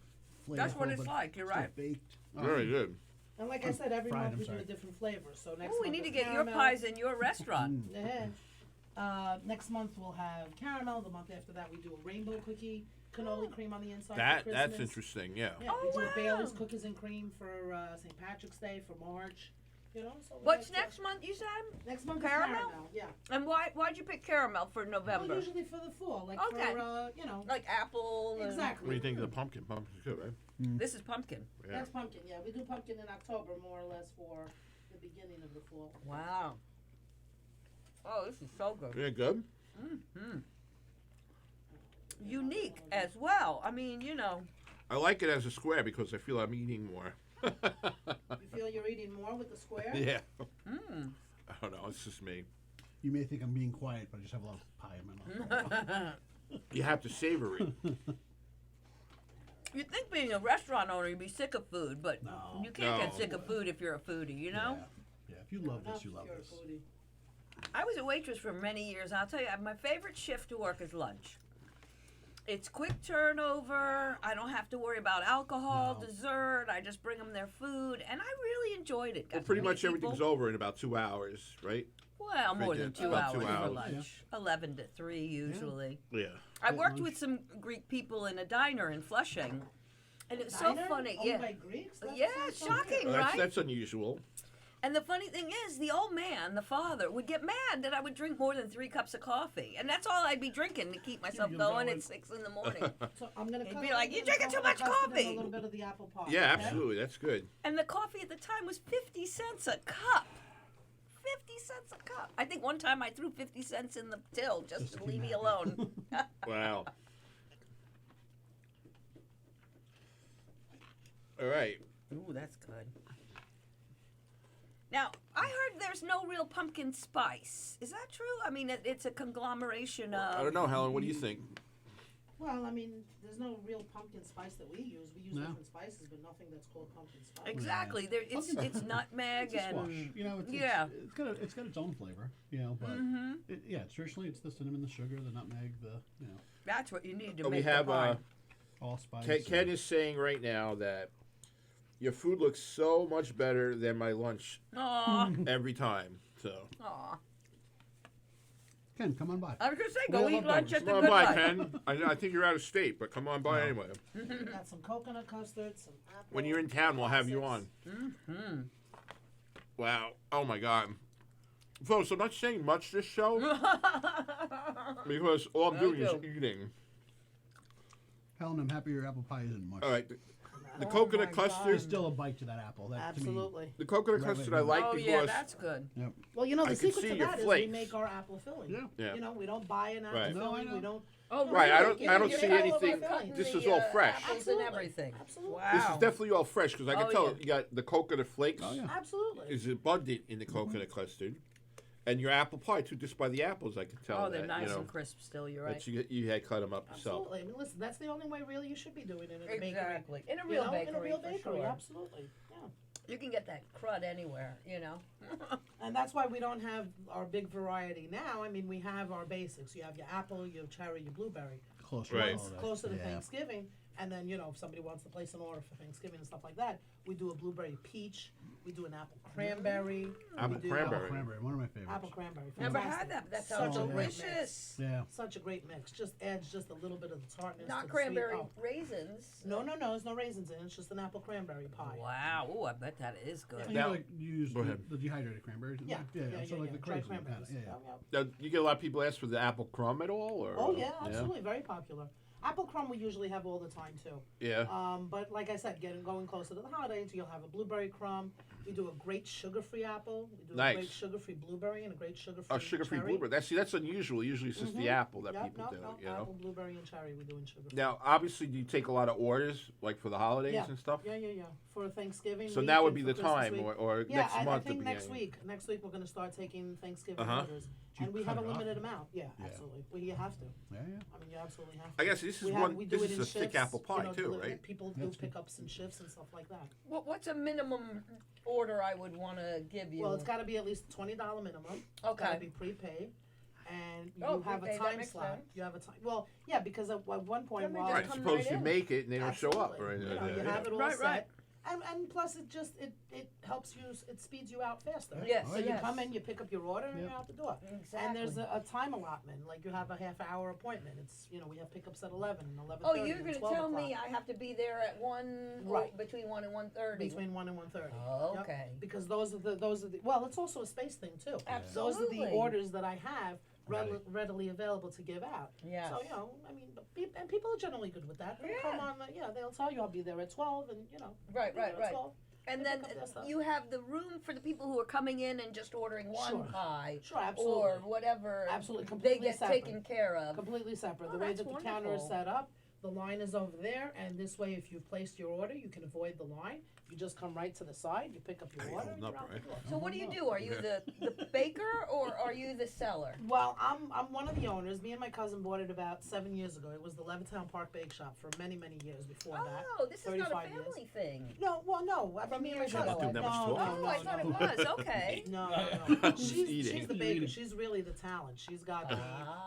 flavorful. That's what it's but like. You're still right. baked. Very good. And like I said, every Fried, month I'm we do sorry. a different flavor. So next Oh, we month need to is get your caramel. pies in your restaurant. Yeah. Next month we'll have caramel. The month after that we do a rainbow cookie, cannoli cream on the inside. for That's Christmas. interesting. Yeah. Yeah, Oh, we do wow. Bailey's cookies and cream for St. Patrick's Day for March. So we What's got- next month, you said? Next month Caramel? is caramel. Yeah. And why'd you pick caramel for Well, November? usually for the fall, like Okay. for Like apple? and- Exactly. What do you think of the pumpkin? Pumpkin's good, right? This is pumpkin. Yeah. That's pumpkin. Yeah, we do pumpkin in October, more or less for the beginning of the fall. Wow. Oh, this is so good. Yeah, good. Mm-hmm. Unique as well. I mean, I like it as a square because I feel I'm eating more. You feel you're eating more with the square? Yeah. Mm. I don't know. It's just me. You may think I'm being quiet, but I just have a lot of pie in my mouth. You have to savor it. You'd think being a restaurant owner, you'd be sick of food, but No. you can't get No. sick of food if you're a foodie, you know? Yeah. if you love this, you love You're a this. foodie. I was a waitress for many years. I'll tell you, my favorite shift to work is lunch. It's quick turnover. I don't have to worry about alcohol, No. dessert. I just bring them their food, and I really enjoyed it. Got Well, to pretty meet much people. everything's over in about 2 hours, right? Well, more Right than there. 2 About hours 2 for hours. lunch. 11 to 3 usually. Yeah. I Late worked lunch. with some Greek people in a diner in Flushing, and it was so Diner funny. owned Yeah. by Greeks? That Yeah, sounds so shocking, weird. right? That's unusual. And the funny thing is, the old man, the father, would get mad that I would drink more than 3 cups of coffee, and that's all I'd be drinking to keep myself you're going going. at 6 in the morning. So I'm gonna He'd cut be a like, little "You're bit of drinking too coconut much custard and coffee." A little bit of the apple pie. Yeah, okay? absolutely. That's good. And the coffee at the time was 50 cents a cup. 50 cents a cup. I think one time I threw 50 cents in the till just Just to to leave keep me happy. alone. Wow. All right. Ooh, that's good. Now, I heard there's no real pumpkin spice. Is that true? I mean, it's a conglomeration of... I don't know, Helen. What do you think? Well, I mean, there's no real pumpkin spice that we use. We use No. different spices, but nothing that's called pumpkin spice. Exactly. There, it's nutmeg It's a squash. and... You know, yeah. it's got its own flavor. You know, but Mm-hmm. traditionally it's the cinnamon, the sugar, the nutmeg, That's what you need to We make have the pie. all spice. Ken is saying right now that your food looks so much better than my lunch Aw. every time. So Aw. Ken, come on by. I was going to say, We go love eat lunch burgers. at the come on Good by, Life. Ken. I think you're out of state, but come on by No. anyway. We got some coconut custard, some apple. When you're in town, we'll have you on. Mm-hmm. Wow. Oh my God. Folks, I'm not saying much this show because all I'm doing is Thank eating. Helen, I'm happy your apple pie isn't much. All right. The Oh coconut my God. custard. There's still a bite to that apple. That, to me, Absolutely. The coconut Right, custard right, I right. like Oh, because yeah, that's good. Well, you know, I the can secret see to your that is we flakes. make our apple filling. Yeah. Yeah. You know, we don't buy an apple Right. No, I filling. know. We don't. Oh, Right, I really? don't- I don't You're see cutting anything- the, this is all fresh. Apples Absolutely. and everything. Absolutely. Wow. This is definitely all fresh because I can Oh, tell yeah. you got the coconut flakes Oh, yeah. Absolutely. is abundant in the coconut custard, and your apple pie too. Just by the apples, I can tell Oh, they're that nice you know and crisp still, you're right. that you had cut them up yourself. Absolutely. I mean, listen, that's the only way really you should be doing it in a bakery. Exactly. In a You real know, bakery, in a real for bakery, sure. absolutely. Yeah. You can get that crud anywhere, you know. And that's why we don't have our big variety now. I mean, we have our basics. You have your apple, your cherry, your blueberry. Closer Right. to Once holiday. closer to Yeah. Thanksgiving, and then, you know, if somebody wants to place an order for Thanksgiving and stuff like that, we do a blueberry peach, we do an apple cranberry. Apple we do cranberry. Apple cranberry, one of my favorites. Apple cranberry. Never fantastic. had that. That Such sounds a great delicious. Yeah. Such a great mix. Just adds just a little bit of the tartness. Not to the cranberry Sweet. Oh. raisins. No, there's no raisins in it. It's just an apple cranberry pie. Wow. Ooh, I bet that is good. So you Now- like you use Go the, ahead. the dehydrated cranberries? Yeah, So like the Dry crazy one. cranberries. Yeah, yeah. Yeah. Now, you get a lot of people ask for the apple crumb at all, or Oh yeah, absolutely, very popular. Apple crumb we usually have all the time too. yeah. But like I said, going closer to the holidays, you'll have a blueberry crumb. We do a great sugar-free apple. We do Nice. a great sugar-free blueberry and a great sugar-free. Oh, sugar-free cherry. blueberry. That's unusual. Usually it's just the apple that Yep, people no, do. no, You know. apple, blueberry, and cherry we do in sugar-free. Now, obviously, do you take a lot of orders like for the holidays Yeah. and stuff? Yeah. For Thanksgiving. So week now would and be for the Christmas time, week. or Yeah, next I month. think the next beginning. week. Next week we're going to start taking Thanksgiving Uh-huh. orders, Do you and we cut have a it off? limited amount. Yeah, Yeah. absolutely. Well, you have to. Yeah, yeah. I mean, you absolutely have to. I guess this is We one. do This it is in a thick shifts, apple pie you know, too, deliver- right? People do That's good. pickups and shifts and stuff like that. What's a minimum order I would want to give you? Well, it's got to be at least $20 minimum. It's got to Okay. be prepaid, and you Oh, have a prepaid, that time makes slot. sense. You have a time. Well, yeah, because at one point, Then they while just Right. come Suppose right you in. make it and they don't show up, Absolutely. right? You know, you Yeah. have it all Right, set. right. And plus it just it helps you, it speeds you out faster. Yes, So you yes. come in, you pick up your order, and Yep. you're out the door. Exactly. And there's a time allotment, like you have a half-hour appointment. It's, you know, we have pickups at 11 and 11:30 Oh, you're and going to 12 tell o'clock. me I have to be there at 1, Right. between 1 and 1:30. Between 1 and 1:30. Oh, Yep. okay. Because those are the well, it's also a space thing too. Absolutely. Those are the orders that I have Right. readily available to give out. Yes. So, you know, I mean, and people are generally good with that. They'll Yeah. come on, they'll tell you I'll be there at 12 and, you know. Right, be there right, at right. 12. And They then pick up their stuff. you have the room for the people who are coming in and just ordering one Sure. pie. Sure, absolutely. Or whatever. Absolutely, They completely get separate. taken care of. Completely separate. Oh, The way that's that the counter is wonderful. set up, The line is over there, and this way, if you've placed your order, you can avoid the line. You just come right to the side, you pick up your order, and you're out the door. So what do you do? Are you the baker or are you the seller? Well, I'm one of the owners. Me and my cousin bought it about 7 years ago. It was the Levittown Park Bake Shop for many, many years before that. Oh, this is not a 35 years. family thing. No, well, no. I mean, me and my years cousin. ago, Doing that much No, talking? Oh, I thought it no. was. Okay. No, no. Eating. She's the baker. She's really the talent. She's got the.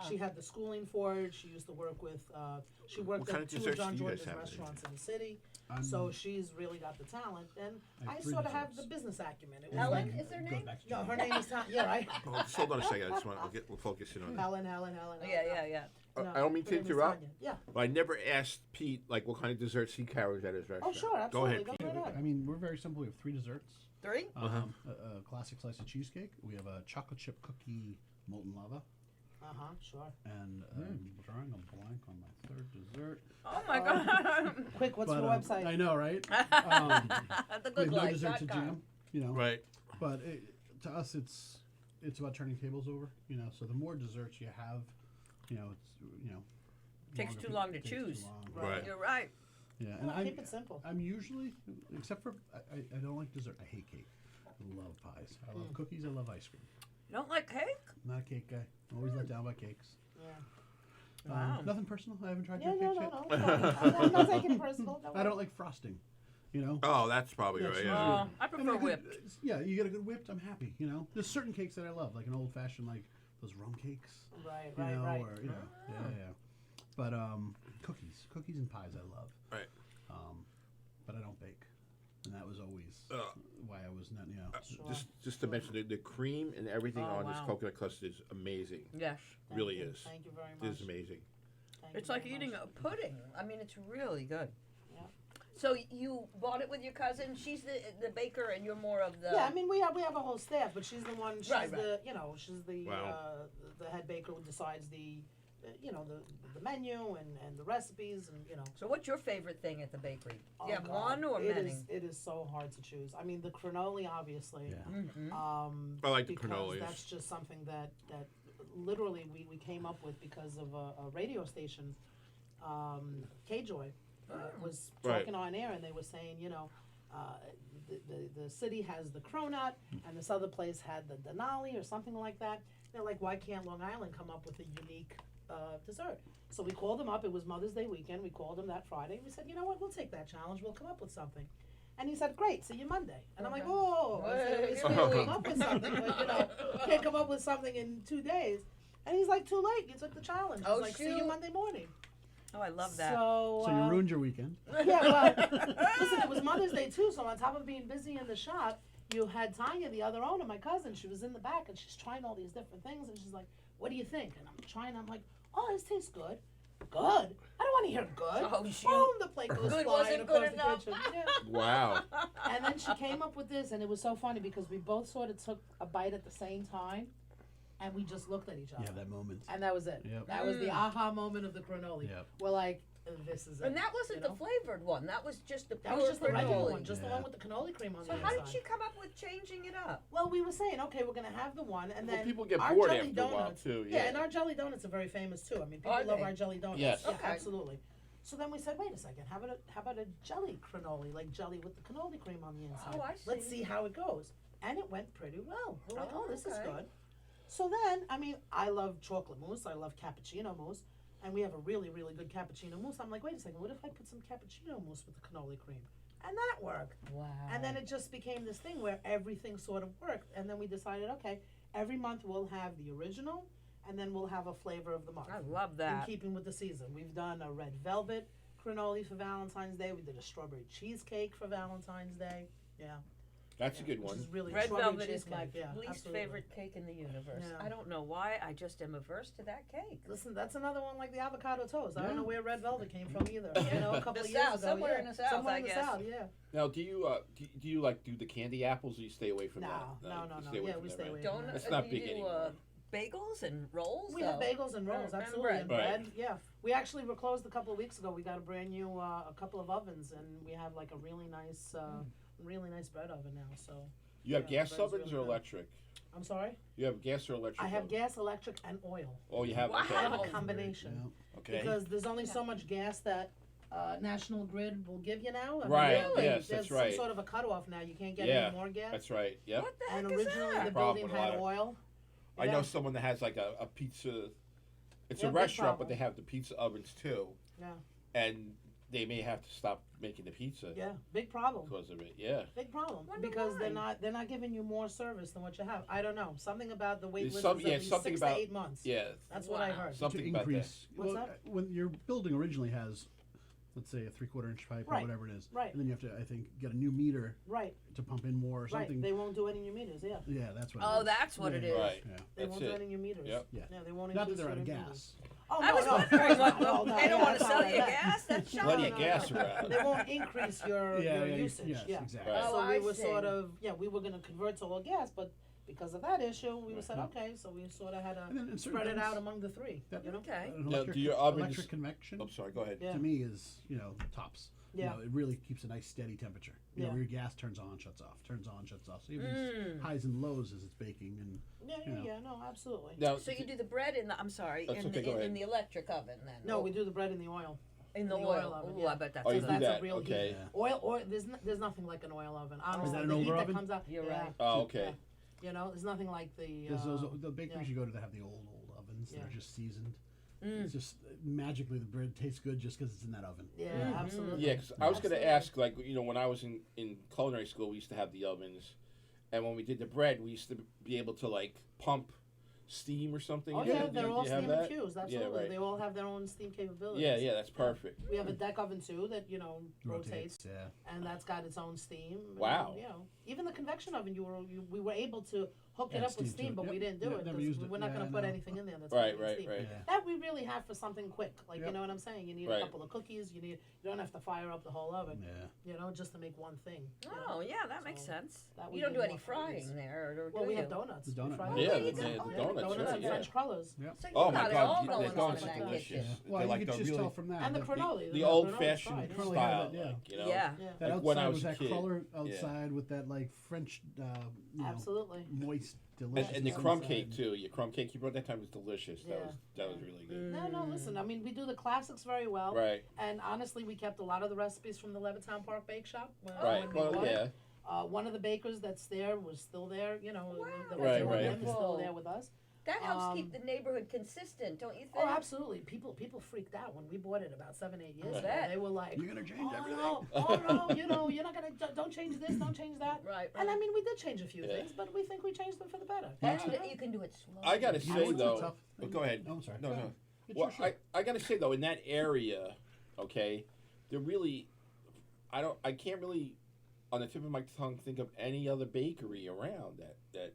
She had the schooling for it. She used to work with. She worked What kind at of 2 of desserts John do you guys George's have? restaurants in the city. I'm- So she's really got the talent, and I have I 3 sort of have desserts. the business acumen. It was Helen like, is her Goes name? back to no, John. her name is yeah, right. Oh, just hold on a second. I just want we'll focus in on that. Helen. Yeah. No, I don't mean her to name is interrupt, Tanya. Yeah. but I never asked Pete like what kind of desserts he carries at his restaurant. Oh, sure, Go absolutely. ahead, Go Pete. right ahead. I mean, we're very simple. We have 3 desserts. 3? A classic slice of cheesecake. We have a chocolate chip cookie molten lava. Sure. And I'm drawing a blank on my 3rd dessert. Oh my God. Quick, what's But, your website? I know, right? The We good have no life. dessert to jam, you know. Right. But to us, it's about turning tables over, you know. So the more desserts you have, you know, Takes longer too pe- long to takes choose. too long. Right. You're right. Yeah, and Well, keep it simple. I'm usually, except for I don't like dessert. I hate cake. I love pies. I love cookies. I love ice cream. You don't like cake? I'm not a cake guy. I'm always let down by cakes. Yeah. Wow. Nothing personal. I haven't tried Yeah, your no, cakes no, yet. no. I'm not taking it personal. I don't like frosting. You know. Oh, that's probably That's right. usually- Yeah. Oh, I I mean, prefer a good- whipped. Yeah, you get a good whipped. I'm happy. You know, there's certain cakes that I love, like an old fashioned, like those rum cakes. Right, You know, right. or you know, yeah. But cookies and pies I love. Right. But I don't bake, and that was always why I was not. You know, Sure. Just to mention the cream and everything Oh, on this wow. coconut custard is amazing. Yes. Thank Really you. is. Thank you very It much. is amazing. Thank you It's like very eating much. a pudding. I mean, it's really good. Yeah. So you bought it with your cousin. She's the baker, and you're more of the. Yeah, I mean we have a whole staff, but she's the one. She's Right, the she's the Wow. the head baker who decides the the menu and the recipes and So what's your favorite thing at the bakery? Oh, You have God. one or It many? It is so hard to choose. I mean the cannoli obviously. Yeah. Mm-hmm. I like the because cannolis. that's just something that literally we came up with because of a radio station, K-Joy, was Right. talking on air and they were saying, the city has the cronut and this other place had the Denali or something like that. They're like, why can't Long Island come up with a unique dessert? So we called them up. It was Mother's Day weekend. We called them that Friday. We said, you know what? We'll take that challenge. We'll come up with something. And he said, great, see you Monday. And I'm like, Okay. oh, I said, Hey, we said, we'll come up with something, but can't come up with something in 2 days. And he's like, too late, you took the challenge. Oh, He's like, see you shoot. Monday morning. Oh, I love that. So, so you ruined your weekend. yeah, well, listen, it was Mother's Day too, so on top of being busy in the shop, you had Tanya, the other owner, my cousin, she was in the back and she's trying all these different things and she's like, what do you think? And I'm trying, I'm like, oh, this tastes good. Good? I don't want to hear good. Oh, shoot. Boom, the plate goes Good flying wasn't across good the enough. kitchen. Yeah. Wow. And then she came up with this and it was so funny because we both sort of took a bite at the same time and we just looked at each other. Yeah, that moment. And that was it. Yep. That was the aha moment of the cannoli. Yep. We're like, this is it. And that wasn't you know? the flavored one. That was just the That was just the regular cannoli. one, just the Yeah. one with the cannoli cream on So the how inside. did she come up with changing it up? Well, we were saying, okay, we're gonna have the one, and Well, then people get our bored jelly after a while donuts. too. Yeah, and our jelly donuts are very famous too. I mean, people Are love they? our jelly donuts. Yes. Yeah, Okay. absolutely. So then we said, wait a second, how about a jelly cannoli, like jelly with the cannoli cream on the inside? Oh, I Let's see. see how it goes. And it went pretty well. We're like, Oh, oh, this is okay. good. So then, I mean, I love chocolate mousse. I love cappuccino mousse. And we have a really, really good cappuccino mousse. I'm like, wait a second, what if I put some cappuccino mousse with the cannoli cream? And that worked. Wow. And then it just became this thing where everything sort of worked. And then we decided, okay, every month we'll have the original, and then we'll have a flavor of the month. I love In that. keeping with the season. We've done a red velvet cannoli for Valentine's Day. We did a strawberry cheesecake for Valentine's Day. Yeah. That's a good Which one. is really Red strawberry velvet is my cheesecake, yeah, least absolutely. favorite cake in the universe. Yeah. I don't know why. I just am averse to that cake. Listen, that's another one like the avocado toast. I don't Yeah. know where red velvet came from either. You know, a couple The of years South, ago. somewhere yeah. in the South, Somewhere I in the guess. South, yeah. Now, do you like do the candy apples, or you stay away from No, that? no, you no, stay away yeah, from we that, stay right? away. Don't That's not you big do anymore. bagels and rolls? We have though? bagels and rolls, And absolutely, bread. and Right. bread. Yeah, we actually were closed a couple of weeks ago. We got a brand new, a couple of ovens, and we have like a really nice bread oven now. So You have Yeah, gas bread is ovens really or good. electric? I'm sorry. You have gas or electric? I have oven? gas, electric, and oil. Oh, you have. Wow. I have Okay. a combination Yeah. Okay. because there's only so much gas that National Grid will give you now. I mean, Right, there- yes, there's that's right. some sort of a cutoff now. You can't get Yeah, any more gas. That's right. Yep. What the heck And is originally that? the Problem building with a had lot of- oil. I Yeah. know someone that has like a pizza. It's Yeah, a big restaurant, but problem. they have the pizza ovens too. Yeah. And they may have to stop making the pizza Yeah, big problem. because of it. Yeah. Big problem Wonder because why. they're not giving you more service than what you have. I don't know. Something about the wait There's list some- is yeah, at least something 6 about- to 8 months. Yeah. That's what I Wow. heard. Something To about that. increase. What's well, that? when your building originally has, let's say, a 3/4 inch pipe Right, or whatever it is, right. and then you have to, I think, get a new meter Right, to pump in more or something. right. They won't do any new meters. Yeah, Yeah, that's what. Oh, it is. that's what it Yeah, is. Right. Yeah. they That's won't do it. any new meters. Yep. Yeah. Yeah, they won't. Not that increase they're out of your meters. gas. Oh, I no, was no. wondering what No, no, they don't yeah, want to that's sell not you like that. gas. That's No, Plenty no, of no, gas no. around. They won't increase your usage. Yes, yeah. exactly. Right. Oh, So we I were see. sort of we were going to convert to all gas, but because of that issue, we said Yeah. okay. So we sort of had And to then in certain spread it things, out among the three. that- You know? Okay. An Now, electric, do your ovens- electric convection I'm sorry. Go ahead. Yeah. to me is tops. Yeah. It really keeps a nice steady temperature. You know, Yeah. where your gas turns on, shuts off, turns on, shuts off. So you have these Mm. highs and lows as it's baking, and Yeah, no, absolutely. Now, So you do the bread in the, I'm sorry, That's in, okay, go in ahead. the electric oven then? No, Oh, we do the bread in the oil. in the the oil. oil oven, Ooh, yeah. I bet that's Oh, you Because do that's that, a real okay. heat. Yeah. Oil, there's nothing like an oil oven. Honestly, that an the older heat that oven? comes out. You're yeah, right. Oh, okay. You know, there's nothing like the. there's the bakeries yeah. you go to that have the old ovens that Yeah. are just seasoned. Mm. It's just magically the bread tastes good just because it's in that oven. Yeah, Mhm. absolutely. Yeah, because I was going to Absolutely. ask, like, when I was in culinary school, we used to have the ovens, and when we did the bread, we used to be able to like pump steam or something. Oh You yeah, have- they're you all have steam that? infused. Absolutely, right. they all have their own steam capabilities. Yeah, that's perfect. We have a deck oven too that rotates, Yeah. and that's got its own steam. and, Wow. even the convection oven, we were able to hook it Add up with steam to steam, it. but we Yep. didn't do Yeah, it never because used it. we're not Yeah, going I to put know. anything in there that's Right, gonna need right, steam. right. Yeah. That we really have for something quick, like Yep. you know what I'm saying. You need Right. a couple of cookies. You don't have to fire up the whole oven. Yeah. Just to make one thing. you know? Oh, yeah, that makes So, sense. that You would don't be do any more for ease. frying there, or Well, do we you? have donuts. The We donut fry oven. Yeah, donuts. the Yeah, donuts, donuts right, and yeah. French crullers. Yep. So you Oh got my it God, all the going on donuts in are that delicious. kitchen. Yeah. They're Well, like you the could just really tell from that. And the that cannoli. the granola old-fashioned fried, Cannoli style, had it, yeah. like, you know. Yeah. Yeah. That Like when I outside was with a that kid. color outside with that like French, Absolutely. moist, And, delicious. and the Yes, crumb inside. cake too. Your crumb cake you brought that time was delicious. Yeah. That was really good. No, listen. I mean, we do the classics very well. Right. And honestly, we kept a lot of the recipes from the Levittown Park Bake Shop. Right. When we Well, bought it. yeah. One of the bakers that's there was still there. That Wow. was Right, there with right. him is still Wonderful. there with us. That helps Um, keep the neighborhood consistent, don't you think? Oh, absolutely. People freaked out when we bought it about 7-8 years I ago. bet. They were like, You're gonna change "Oh everything. no, oh no, you're not gonna. Don't change this. Don't change that." Right, And I right. mean, we did change a few Yeah. things, but we think we changed them for the better. And You know? you can do it slowly. I gotta You know say what's a though. tough Oh, thing? go ahead. Oh, I'm sorry. No, Go no. ahead. It's Well, your show. I gotta say though, in that area, okay, they're really, I can't really, on the tip of my tongue, think of any other bakery around that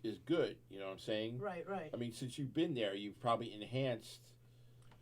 is good. You know what I'm saying? Right, right. I mean, since you've been there, you've probably enhanced.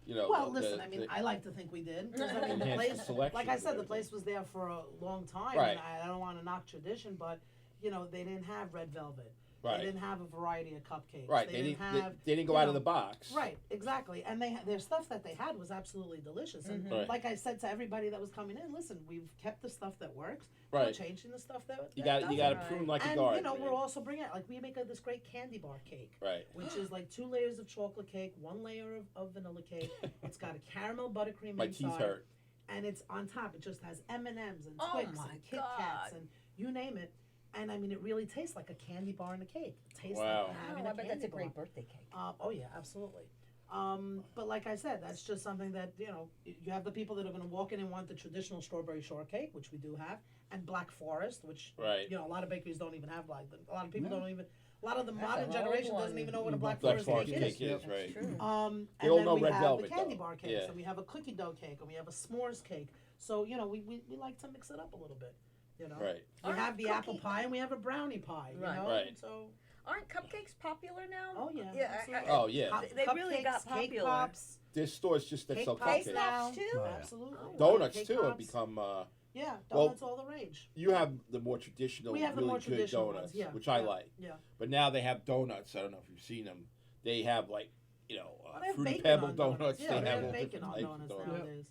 Well, listen. I mean, I like to think we did. 'Cause, I mean, the Enhance the place, selection like I said, the and place was there for a long time, Right. and I don't want to knock tradition, but they didn't have red velvet. Right. They didn't have a variety of cupcakes. Right, They didn't have. they didn't go you out of know, the box. Right, exactly, and their stuff that they had was absolutely delicious. And Right. like I said to everybody that was coming in, listen, we've kept the stuff that works. We're Right. changing the stuff that You that got to doesn't. prune like a And garden. we're man. also bringing out we make this great candy bar cake, Right. which is like 2 layers of chocolate cake, 1 layer of vanilla cake. It's got a caramel buttercream My inside, teeth hurt. and it's on top. It just has M&Ms and Oh Twix my and Kit Kats God. and you name it. And I mean, it really tastes like a candy bar and a cake. It tastes Wow. like having Oh, I a bet candy that's a bar. great birthday cake. Oh yeah, absolutely. But like I said, that's just something that you have the people that are going to walk in and want the traditional strawberry shortcake, which we do have, and Black Forest, which Right. a lot of bakeries don't even have black. A lot of people No. don't even. A lot of the That's modern an generation old doesn't one. even know what a Black Black Forest Forest cake cake is. is right. True. They And all then know we red have velvet, the candy though. bar cakes, Yeah. and we have a cookie dough cake, and we have a s'mores cake. So we like to mix it up a little bit. Right. We Aren't have the apple cookie- pie and we have a brownie pie. Right. You know? Right. So Aren't cupcakes popular now? oh yeah. Yeah. Oh, yeah. They really got Cupcakes, cake popular. pops, There's stores just that Cake sell pops cupcakes. now. Pops too? Oh, yeah. Absolutely. Donuts Cake too have pops. become. Yeah, well, donuts all the rage. You have the more traditional, We have the really more good traditional donuts, ones, yeah, which I yeah, like. yeah. But now they have donuts. I don't know if you've seen them. They have like They have fruity bacon pebble on donuts. Yeah, They they have have all bacon different on types of donuts donuts. nowadays.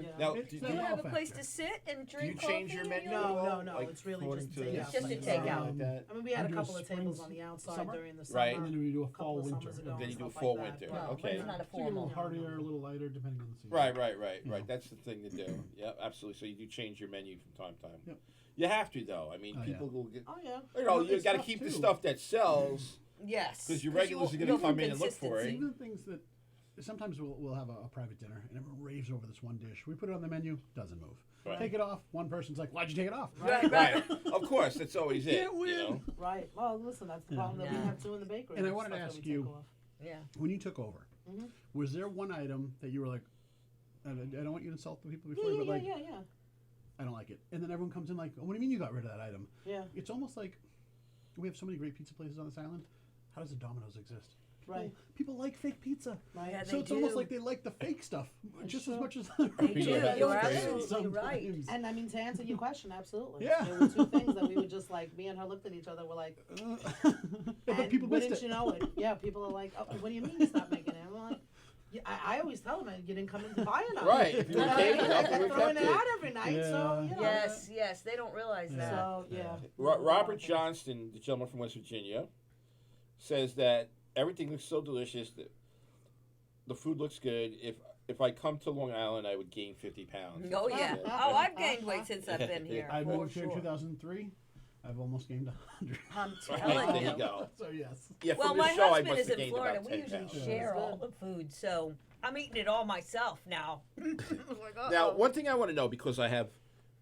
Yeah. Now, It's do Do not you all have a place factor. to sit and do you drink change your coffee? menu? No, at all? no, no, Like, it's really according just to takeout. Just a season or takeout. something like that? I mean, we had I a do couple of tables springs, on the outside summer. during the Right. summer. And then we do a couple fall of winter. summers ago Then and you do stuff fall like winter. that, No, but but Okay. it's not a So you get a little formal. heartier, a little lighter, depending on the season. Right. Yeah. That's the thing to do. Yeah, absolutely. So you do change your menu from time to time. Yep. You have to, though. I mean, Oh, people will get. Oh yeah. You know, Well, you there's got to stuff, keep the too. stuff that sells. Yes. 'Cause your regulars are gonna you'll come do in and look for it. consistency. Even things that sometimes we'll have a private dinner and everyone raves over this one dish. We put it on the menu, doesn't move. Right. Take it off. One person's like, "Why'd you take it off?" Right, Right. Of course, that's always it. Can't win. You know? Right. Well, listen, that's the Yeah. problem that we Yeah. have too in the bakery. And I That's wanted to stuff that ask we take you- off. Yeah. When you took over, Mhm. was there one item that you were like, I don't want you to insult the people Yeah, before, yeah, but like, yeah. I don't like it. And then everyone comes in like, oh, what do you mean you got rid of that item? Yeah. It's almost like we have so many great pizza places on this island. How does a Domino's exist? Right. People like fake pizza. Right. Yeah, So they it's almost do. like they like the fake stuff just true. as much as the They real do. stuff. You're crazy. absolutely right. Sometimes. And I mean, to answer your question, absolutely. Yeah. There were two things that we were just like, me and her looked at each other, we're like, But and people missed wouldn't it. you know it? Yeah, people are like, oh, what do you mean you stopped making it? And we're like, yeah, I always tell them, you didn't come in to buy enough. Right. If you You know, came enough, you they're would throwing kept it it. out every night, so, you know. Yes, they don't realize that. So, yeah. Robert Johnston, the gentleman from West Virginia, says that everything looks so delicious that the food looks good. If I come to Long Island, I would gain 50 pounds. Oh yeah. Oh, I've gained weight since I've been here. I for moved here in sure. 2003. I've almost gained 100. I'm Right, telling there you go. So yes. Yeah, Well, from my the show, I husband must is have in gained Florida. about We 10 usually pounds. share That's all the food, so I'm eating it all myself now. Like, Now, uh-oh. one thing I want to know, because I have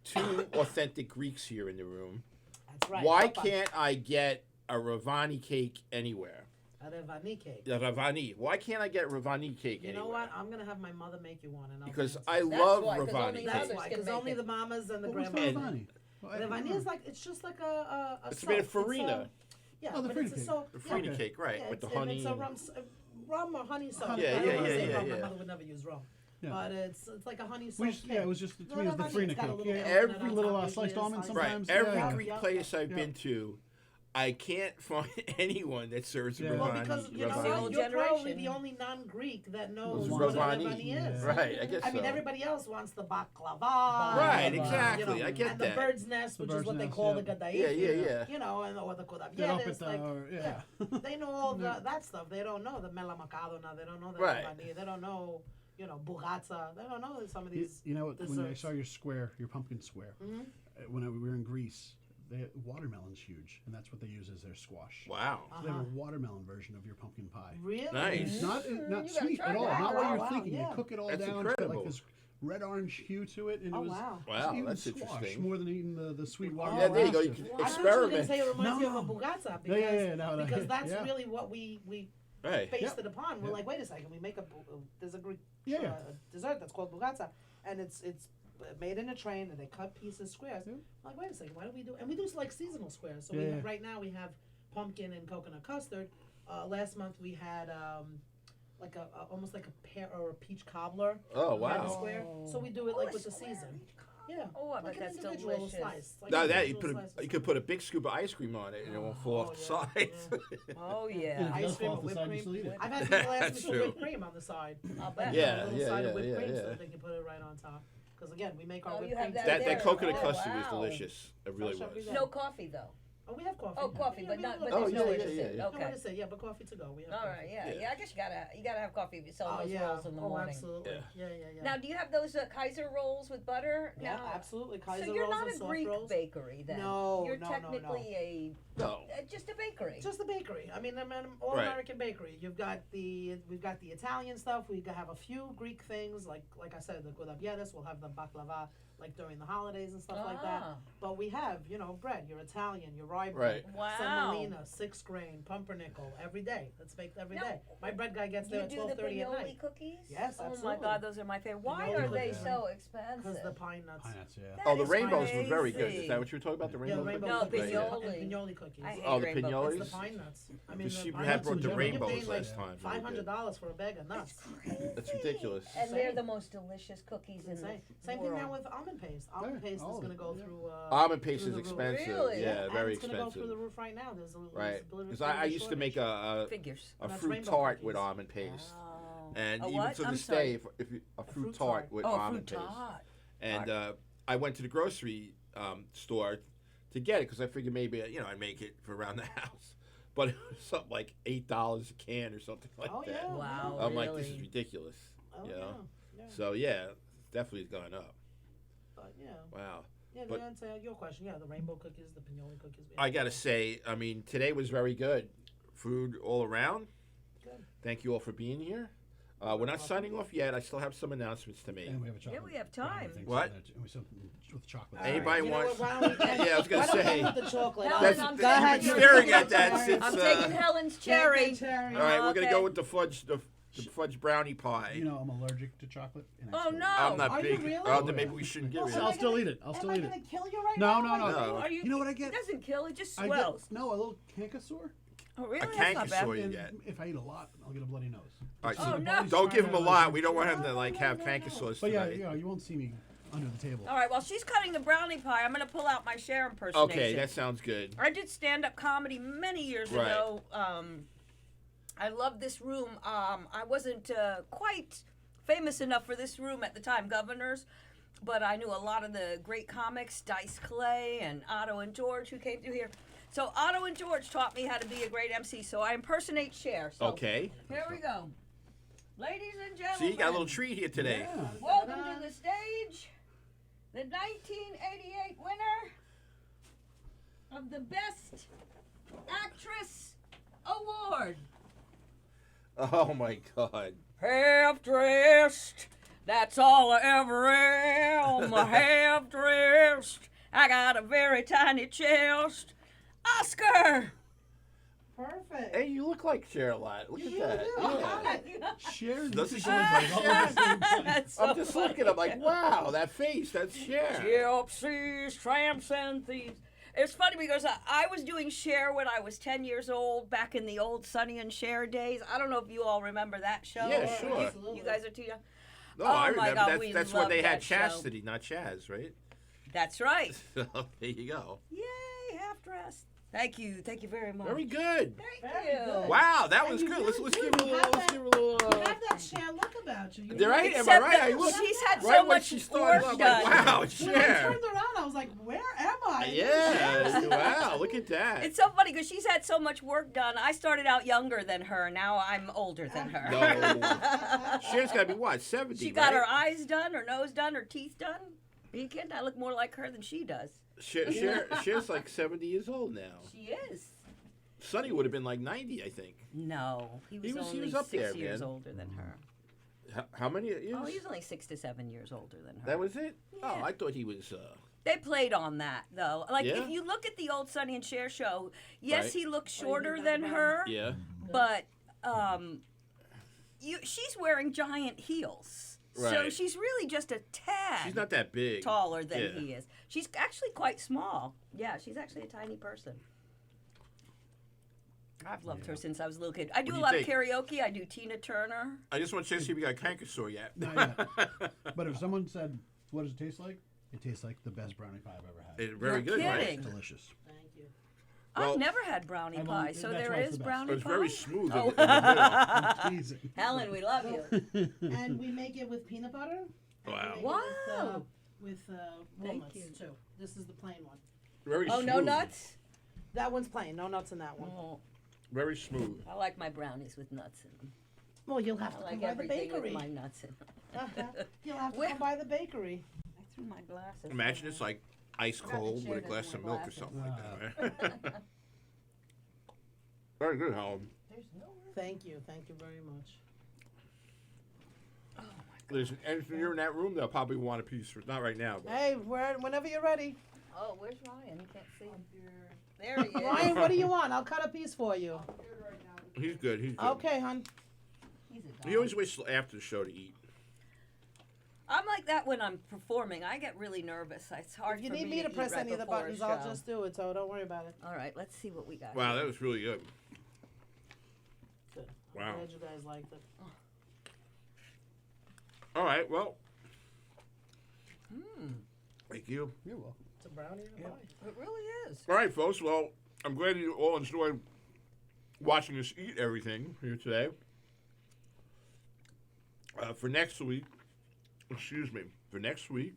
two authentic Greeks here in the room, That's right. why Papa. can't I get a Ravani cake anywhere? A Revani cake. The Ravani. Why can't I get Ravani cake You anywhere? know what? I'm gonna have my mother make you one, and I'll Because dance. I That's love why, 'cause Ravani only That's cake. others why, can because make only it. the mamas and the What was grandmas. Ravani? Well, I don't Revani know. is like it's just like a It's soap. made of It's farina. Yeah, Oh, the but farina it's a cake. soap. The farina Okay. cake, right, Yeah, with the it's- honey. It's a and- rum or honey soap. Honey. I don't Yeah, wanna yeah, say yeah, rum. yeah. My mother would never use rum. Yeah. But it's like a honey soap We just, cake. yeah, it was just to me it was the Ravani, farina it's got a cake. little Yeah, coconut every on little top, sliced usually almond it's Right. sometimes. Every yeah. Greek Yeah. place I've Yeah. been to, I can't find anyone that serves Yeah. Ravani. Well, because you know Ravani. what? Old you're probably generation. the only non-Greek that knows Ravani. what a Ravani. Ravani is. Right, I guess I mean, so. everybody else wants the baklava. Right, You exactly. know, I get and that. the bird's nest, The which is bird's what they nest, call yeah. the gadaif. Yeah. You know, and or the Get up kodabieres. at Like, the, yeah. they know all that stuff. They don't know the melamakadona. They don't know the Right. Ravani. They don't know, bugatsa. They don't know some of these. You know what? When I desserts. saw your square, your pumpkin square, Mhm. when we were in Greece, watermelon's huge, and that's what they use as their squash. Wow. So they have Uh-huh. a watermelon version of your pumpkin pie. Really? Nice. It's not you not gotta sweet try at all. that. Not what Wow, you're wow, thinking. yeah. They cook it all That's down. It's got incredible. like this red orange hue to it, and Oh it was wow. Wow, eating that's squash interesting. more than eating the sweet Oh, watermelon. Yeah, there you go. You custard. can I thought you were gonna experiment. say it reminds me No, of a no. bugatsa because, No, because that's yeah. really what we Right. based Yep. it upon. We're Yep. like, wait a second, we make there's a Greek Yeah. dessert that's called bugatsa, and it's made in a train, and they cut pieces squares. Yep. I'm like, wait a second, why do we do? And we do like seasonal squares. So Yeah. right now we have pumpkin and coconut custard. Last month we had like a almost like a pear or a peach cobbler Oh, kind of wow. square. So we do it like with the season. Yeah. Oh, I like bet an that's individual delicious. slice. Like Now an that you individual slice. you could put a big scoop of ice cream on it and it won't fall off the Oh, yeah, sides. Oh And yeah. if it Ice does cream fall or off the whipped side, you cream. still eat it. I've had people ask me That's for true. whipped cream on the side. I'll bet. Yeah, a little yeah, side yeah, of whipped yeah, cream so yeah. that they can put it right on top. Because again, we make our Oh, whipped you have cream. that that there. coconut Oh, custard was wow. delicious. It really Fresh every was. day. No coffee though. Oh, we have coffee. Oh, coffee, Yeah, but we not. have But a little there's no yeah, way yeah, to yeah, sit. yeah. No, what Okay. is it? Yeah, but coffee to go. We have All coffee. right. Yeah. Yeah. Yeah. I guess you gotta have coffee if you're selling Oh those yeah. rolls in the Oh, morning. absolutely. Yeah. Yeah. Now, do you have those Kaiser rolls with butter? Yeah, Now, absolutely. Kaiser so you're rolls not and a soft Greek rolls. bakery then. No, You're no, technically No. just a bakery. Just a bakery. I mean, I'm an all Right. American bakery. We've got the Italian stuff. We have a few Greek things like I said, the kodabieres. We'll have the baklava like during the holidays and stuff like that. Ah. But we have bread. Your Italian, your rye Right. bread, Wow. semolina, 6 grain, pumpernickel every day. That's baked every Now, day. My bread guy gets You there at do the 12:30 at pinoli night cookies? Yes, Oh my absolutely. God, those are my favorite. Why Pinoli are they cookies. so because expensive? the pine nuts. Pine nuts, yeah. That Oh, the is rainbows were very good. crazy. Is that what you were talking about? The Yeah, rainbow? rainbow No, cookies pinoli. and pinoli cookies. I hate Oh, the rainbow pinoli? It's the pine nuts. I mean, Because the she pine had nuts brought in the general. you're rainbows paying like last time. Very good. $500 for a bag of nuts. That's ridiculous. And they're Insane. the most delicious cookies in Insane. the Same world. thing now with almond paste. Almond Yeah, paste all is of going to it, go yeah. through. Almond paste through is the roof. expensive. Really? Yeah, and very it's going to go through the expensive. roof right now. There's a Right. bit of Because I used to make a Figures. a And that's fruit rainbow tart cookies. with almond paste. Oh. And A even what? to I'm this sorry. day, if you, a fruit fruit tart tart. with Oh, almond fruit paste. tart. And I went to the grocery store to get it because I figured maybe I'd make it for around the house, but it was something like $8 a can or something like Oh, that. yeah. Wow. I'm like, this is really? ridiculous. Oh, you yeah. know? Yeah. So yeah, definitely has gone up. But, yeah. Wow. Yeah, But- to answer your question, yeah, the rainbow cookies, the pinoli cookies. we I have gotta them. say, I mean, today was very good. Food all around. Good. Thank you all for being here. We're not signing off yet. I still have some announcements to make. And we have a chocolate. we have brownie time. thing What? in there, too. And we something with chocolate. All right, Anybody you know wants- what, why don't we- Yeah, I was gonna why don't we say. end with the chocolate? Helen, That's, I'm Go ahead, you've you been take staring your at that cherry. since. I'm taking Helen's cherry. Take the cherry. All right, we're Okay. gonna go with the fudge brownie pie. You know, I'm allergic to chocolate. And I Oh, still eat it. no. I'm not Are you big. really? Oh, then maybe we shouldn't give Well, it. am I'll I still gonna- eat it. I'll still Am eat I it. gonna kill you right No, now? no, Like, no. Are you? You know what I get? It doesn't kill. It just I swells. get, no, a little canker sore. Oh, really? A That's not bad. canker you And get. if I eat a lot, I'll get a bloody nose. All right, Oh, so no. don't give him a Trying to- lot. We don't want him to No, like no, have no, canker no. sauce But yeah, tonight. you won't see me under the table. All right. While she's cutting the brownie pie, I'm gonna pull out my Cher impersonation. Okay, that sounds good. I did stand-up comedy many years Right. ago. I loved this room. I wasn't quite famous enough for this room at the time, Governors, but I knew a lot of the great comics, Dice Clay and Otto and George, who came through here. So Otto and George taught me how to be a great MC. So I impersonate Cher. So Okay. here we go, ladies and gentlemen. See, you got a little treat here today. Yeah. Welcome to the stage, the 1988 winner of the Best Actress Award. Oh my God. Half dressed, that's all I ever am. Half dressed, I got a very tiny chest. Oscar! Perfect. Hey, you look like Cher a lot. Look at that. Yeah. Share Does this he- is everybody all at the same time. That's so I'm just funny. looking. I'm like, wow, that face. That's Cher. Gypsies, tramps, and thieves. It's funny because I was doing Cher when I was 10 years old, back in the old Sonny and Cher days. I don't know if you all remember that show. Yeah, or sure. You guys are too young. No, Oh I my remember. God, we That's when loved they had that show. Chastity, not Chaz, right? That's right. So there you go. Yay, half dressed. Thank you very much. Very good. Thank Very you. good. Wow, that And was you good. really Let's do. give her a You little. have Let's that- give her a little. You have that Cher look about you. They're right. Am I Except right? that I look. she's had so Right when much she started, work I'm done. like, wow, When I Cher. turned around, I was like, where am I? Yeah. Wow, look at that. It's so funny because she's had so much work done. I started out younger than her. Now I'm older than her. No. Cher's got to be what, 70? She got her right? eyes done, her nose done, her teeth done. Are you kidding? I look more like her than she does. Cher's like 70 years old now. She is. Sonny would have been like 90, I think. No, he was was only up 6 there, years man. older than her. How many years? Oh, he's only 6 to 7 years older than her. That was it? Oh, Yeah. I thought he was. They played on that though. Like Yeah? if you look at the old Sonny and Cher show, yes, Right. he looks What do you shorter think than about her, Yeah. but she's wearing giant heels. So Right. she's really just a tad She's not that big. taller than Yeah. he is. She's actually quite small. Yeah, she's actually a tiny person. I've loved her since I was a little kid. I do What a do you lot think? of karaoke. I do Tina Turner. I just want to see if you got canker sore yet. Not yet. But if someone said, "What does it taste like?" It tastes like the best brownie pie I've ever had. It's very You're good, right? kidding. It's delicious. Thank you. Well- I've never had brownie I've pie, only- so that's there why it's is the best. brownie It's pie. very smooth Oh. in the middle. Teasing. Helen, we love you. And we make it with peanut butter. and we Wow. make it Wow. With Thank walnuts you. too. This is the plain one. Very Oh, smooth. no nuts? That one's plain. No nuts in that one. Oh, Very smooth. I like my brownies with nuts in them. Well, you'll have I to like come by the everything bakery. with my nuts in them. Uh-huh. You'll have to Where- come by the bakery. I threw my glasses. Imagine it's like ice Forgot to cold share with a this glass with of my milk or glasses. something like that, right? Very good, Helen. There's no Thank you. Thank you very much. Oh my There's an engineer in that room that'll probably want a piece. For, not right now, but Hey, whenever you're ready. Oh, where's Ryan? You can't see him. There he is. Ryan, what do you want? I'll cut a piece for you. he's good. He's good. Okay, hon. He's a He dog. always waits till after the show to eat. I'm like that when I'm performing. I get really nervous. It's hard If you for need me me to eat press right any of the before a buttons, I'll show. just do it. So don't worry about it. All right, let's see what we got. Wow, that was really good. Good. Wow. I'm glad you guys liked it. All right, well, Mm, thank you. You're welcome. It's a brownie and a pie. it really is. All right, folks. Well, I'm glad you all enjoyed watching us eat everything here today. For next week, for next week,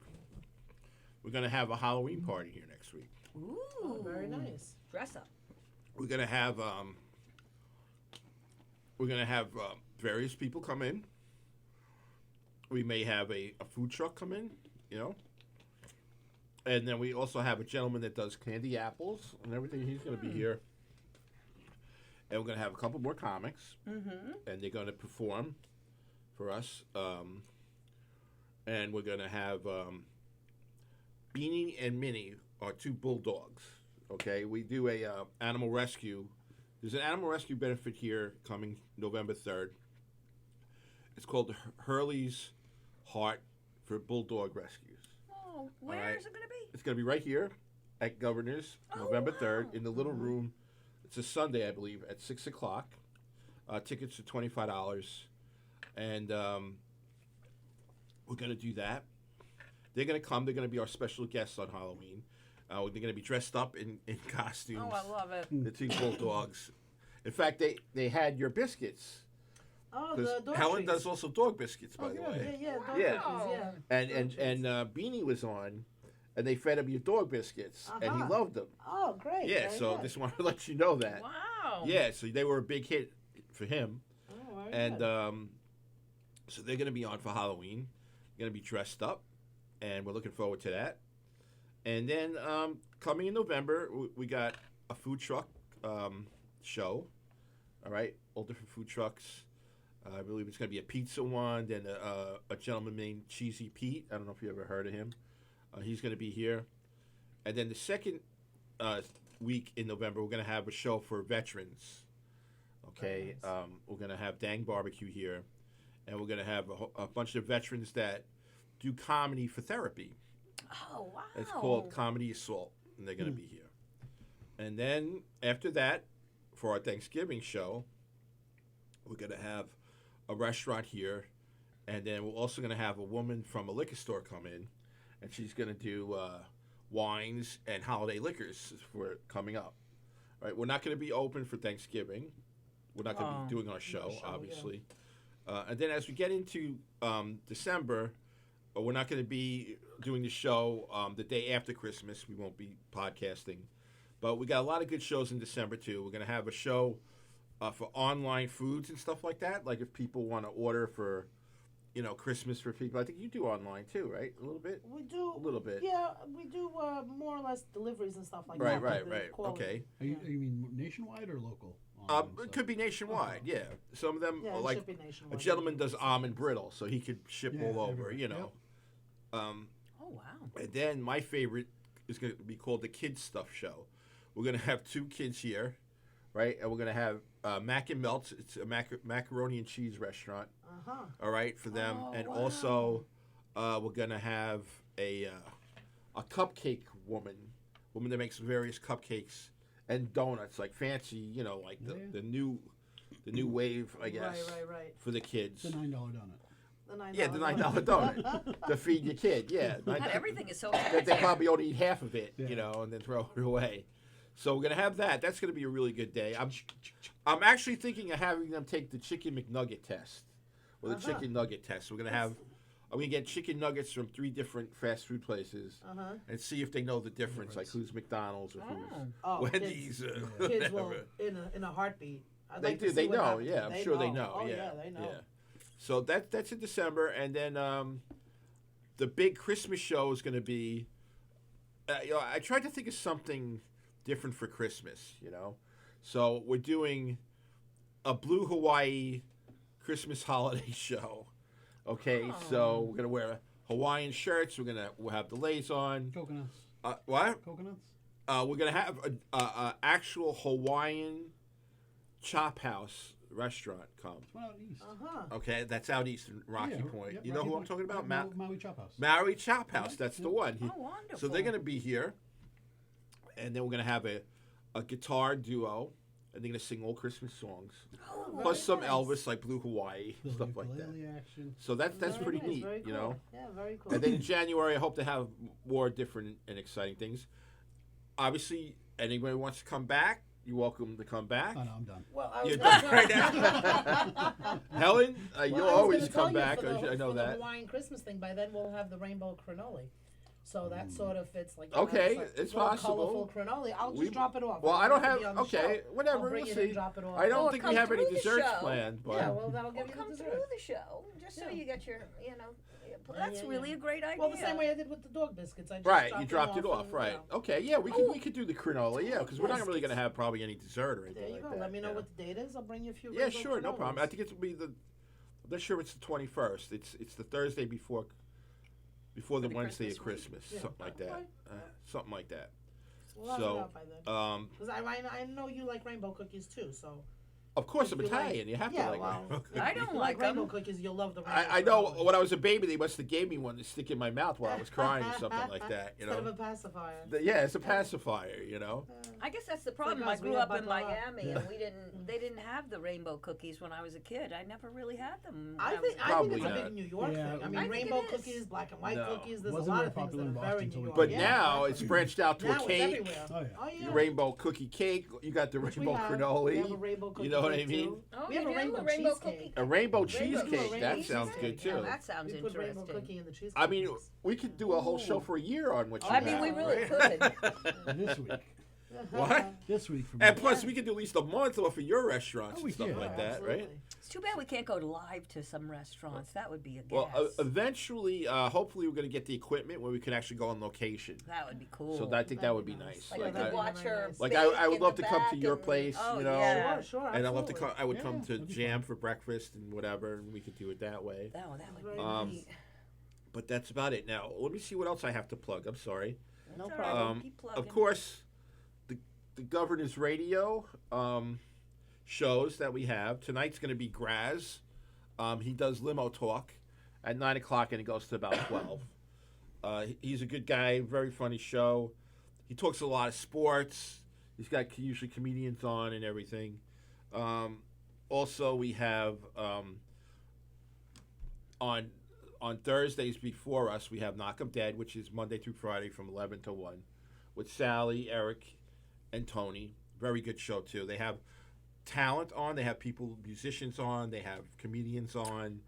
we're gonna have a Halloween party here next week. Ooh. Oh, very nice. Dress up. We're gonna have various people come in. We may have a food truck come in, and then we also have a gentleman that does candy apples and everything. He's gonna be here, and we're gonna have a couple more comics, and they're gonna perform for us. And we're gonna have Beanie and Minnie are two bulldogs. Okay, we do a animal rescue. There's an animal rescue benefit here coming November 3rd. It's called Hurley's Heart for Bulldog Rescues. Oh, where right. is it going to be? It's going to be right here at Governor's, November 3rd, in the little room. It's a Sunday, I believe, at 6 o'clock. Tickets are $25. And we're going to do that. They're going to come. They're going to be our special guests on Halloween. They're going to be dressed up in costumes. Oh, I love it. The two bulldogs. In fact, they had your biscuits. Oh, the dog Helen treats. does also dog biscuits, by the Yeah, way. yeah, dog Yeah. cookies, yeah. And Beanie was on, and they fed him your dog biscuits, and he Uh-huh. loved them. Oh, great. Yeah, very so good. just wanted to let you know that. Wow. Yeah, so they were a big hit for him, Oh, very and good. so they're going to be on for Halloween. They're going to be dressed up, and we're looking forward to that. And then coming in November, we got a food truck show. All right, all different food trucks. I believe it's going to be a pizza one, then a gentleman named Cheesy Pete. I don't know if you ever heard of him. He's going to be here. And then the second week in November, we're going to have a show for veterans. Okay, Very nice. we're going to have Dang Barbecue here, and we're going to have a bunch of veterans that do comedy for therapy. Oh, wow. It's called Comedy Assault, and they're going to be here. And then after that, for our Thanksgiving show, we're going to have a restaurant here, and then we're also going to have a woman from a liquor store come in, and she's going to do wines and holiday liquors for coming up. All right, we're not going to be open for Thanksgiving. We're not going to be doing our show, show, yeah. obviously. And then as we get into December, we're not going to be doing the show the day after Christmas. We won't be podcasting. But we got a lot of good shows in December, too. We're going to have a show for online foods and stuff like that. Like if people want to order for, Christmas for people. I think you do online, too, right? A little bit? We do. A little bit. Yeah, we do more or less deliveries and stuff like Right, that. right, but the right. quality- Okay. You mean nationwide or local? It could be nationwide, yeah. Some of them, Yeah, it like should be nationwide. a gentleman does almond brittle, so he could ship Yeah, all over, everywhere. Oh, wow. And then my favorite is going to be called the Kids Stuff Show. We're going to have two kids here, right? And we're going to have Mac and Melts. It's a macaroni and cheese restaurant, Uh-huh. all right, for them. Oh, and wow. also, we're going to have a cupcake woman that makes various cupcakes and donuts, like fancy, like the new wave, I guess, Right. for the kids. The $9 donut. The $9 Yeah, the $9 donut to feed your kid. Yeah, God, everything is so that expensive. they probably only eat half of it, Yeah. and then throw it away. So we're gonna have that. That's gonna be a really good day. I'm actually thinking of having them take the chicken McNugget test or the chicken nugget test. I'm gonna get chicken nuggets from 3 different fast food places Uh-huh. and see if they know the difference, like who's McDonald's or who's Oh, Wendy's or Kids will, whatever. in a heartbeat. I'd They like to do. see They what know. happens. Yeah, I'm sure they know. Oh, yeah, they know. Yeah. So that's in December, and then the big Christmas show is going to be. I tried to think of something different for Christmas. So we're doing a Blue Hawaii Christmas holiday show. Okay, so we're gonna wear Hawaiian shirts. We'll have delays on. Coconuts. What? Coconuts? We're gonna have a actual Hawaiian chop house restaurant come. One out east. Uh-huh. Okay, that's out east in Rocky Yeah, Point. yep, You know Rocky who I'm Point. talking about? Yeah, Maui Chop House. Maui Chop House. That's the one. Oh, wonderful. So they're going to be here, and then we're going to have a guitar duo, and they're going to sing all Christmas songs, Oh, plus some nice. Elvis, like Blue Hawaii, Little stuff like that. ukulele action. So that's Very pretty nice, neat, very cool. Yeah, very cool. And then in January, I hope to have more different and exciting things. Obviously, anybody wants to come back, you're welcome to come back. Oh, no, I'm done. Well, I was You're gonna done tell- right now. Helen, Well, you'll I was always gonna tell come you back. for the, I know for the that. Hawaiian Christmas thing. By then, we'll have the rainbow cannoli. So that sort of fits like Okay, like it's little possible. colorful cannoli. I'll just We- drop it off. Well, I don't to have. be on the Okay, show. whatever. I'll bring We'll it and see. drop it off. I don't Or think come we have any through the desserts show. planned, but Yeah, well, that'll Or give you come the through dessert. the show, just so Yeah. you get your, Yeah, that's yeah, really yeah. a great idea. Well, the same way I did with the dog biscuits. I just right, you dropped it and, off. Right. you know. Okay. Yeah, we Oh. could do the granola. Yeah, because we're not really gonna have probably any dessert or anything There you like go. that. Let me know yeah. what the date is. I'll bring you a few. Yeah, rainbow sure, no problem. I cannolis. think it will be the. I'm not sure it's the 21st. It's the Thursday before the the Wednesday of Christmas Christmas, Yeah. something like that. Okay. Something like that. We'll have So, it out by then. Because I know you like rainbow cookies too. So Of course, If I'm you like- Italian. You have yeah, to like well, rainbow cookies. I don't if you like rainbow them. cookies, you'll love the rainbow. I know cannolis. when I was a baby, they must have gave me one to stick in my mouth while I was crying or something like that. You Instead of know, a pacifier. Yeah, it's a pacifier. You know, I guess that's the problem. Because I we grew have up in butter. Miami, Yeah. and they didn't have the rainbow cookies when I was a kid. I never really had them. when I was think a I kid. Probably think it's a not. big New York Yeah, thing. I I mean, think rainbow it is. cookies, black and white No. cookies. There's Wasn't a lot very of things that popular are in very Boston New till we York. but yeah, now exactly. it's branched out to now a it's cake. everywhere. Oh, yeah. Oh yeah. Rainbow cookie cake. You got the Which we rainbow have. We cannoli. have a rainbow cookie You know what I cake, mean? too. Oh, We have you a do? rainbow Rainbow cheesecake. cookie? A rainbow Rainbow cheesecake. That cheesecake. sounds good Yeah, Now too. that sounds We put rainbow interesting. cookie in the cheesecake. I mean, mix. we could do a whole show Ooh. for a year on what you I mean, have, we really right? could. This week. What? This week for me. And plus, we could do at least a month off of your restaurants Oh, we and stuff can. like Yeah, that, right? absolutely. It's too bad we can't go live to some restaurants. That would be a gas. Well, eventually, hopefully, we're going to get the equipment where we can actually go on location. that would be cool. So I think that would be nice. like, Yeah, we that'd could be watch very her. nice. Like, bake I would in love the to come to back your and- place, oh, you know. Yeah. Sure, sure. And I'd love to absolutely. I would Yeah, come to that'd be jam fun. for breakfast and whatever, and we could do it that way. Oh, that would Very be Um, neat. But that's about it. Now, let me see what else I have to plug. I'm sorry. No That's all problem. Keep Of plugging. course, the Governor's Radio shows that we have. Tonight's going to be Graz. He does limo talk at 9 o'clock, and it goes to about 12. He's a good guy, very funny show. He talks a lot of sports. He's got usually comedians on and everything. Also, we have on Thursdays before us, we have Knock 'em Dead, which is Monday through Friday from 11 to 1, with Sally, Eric, and Tony. Very good show, too. They have talent on. They have musicians on. They have comedians on.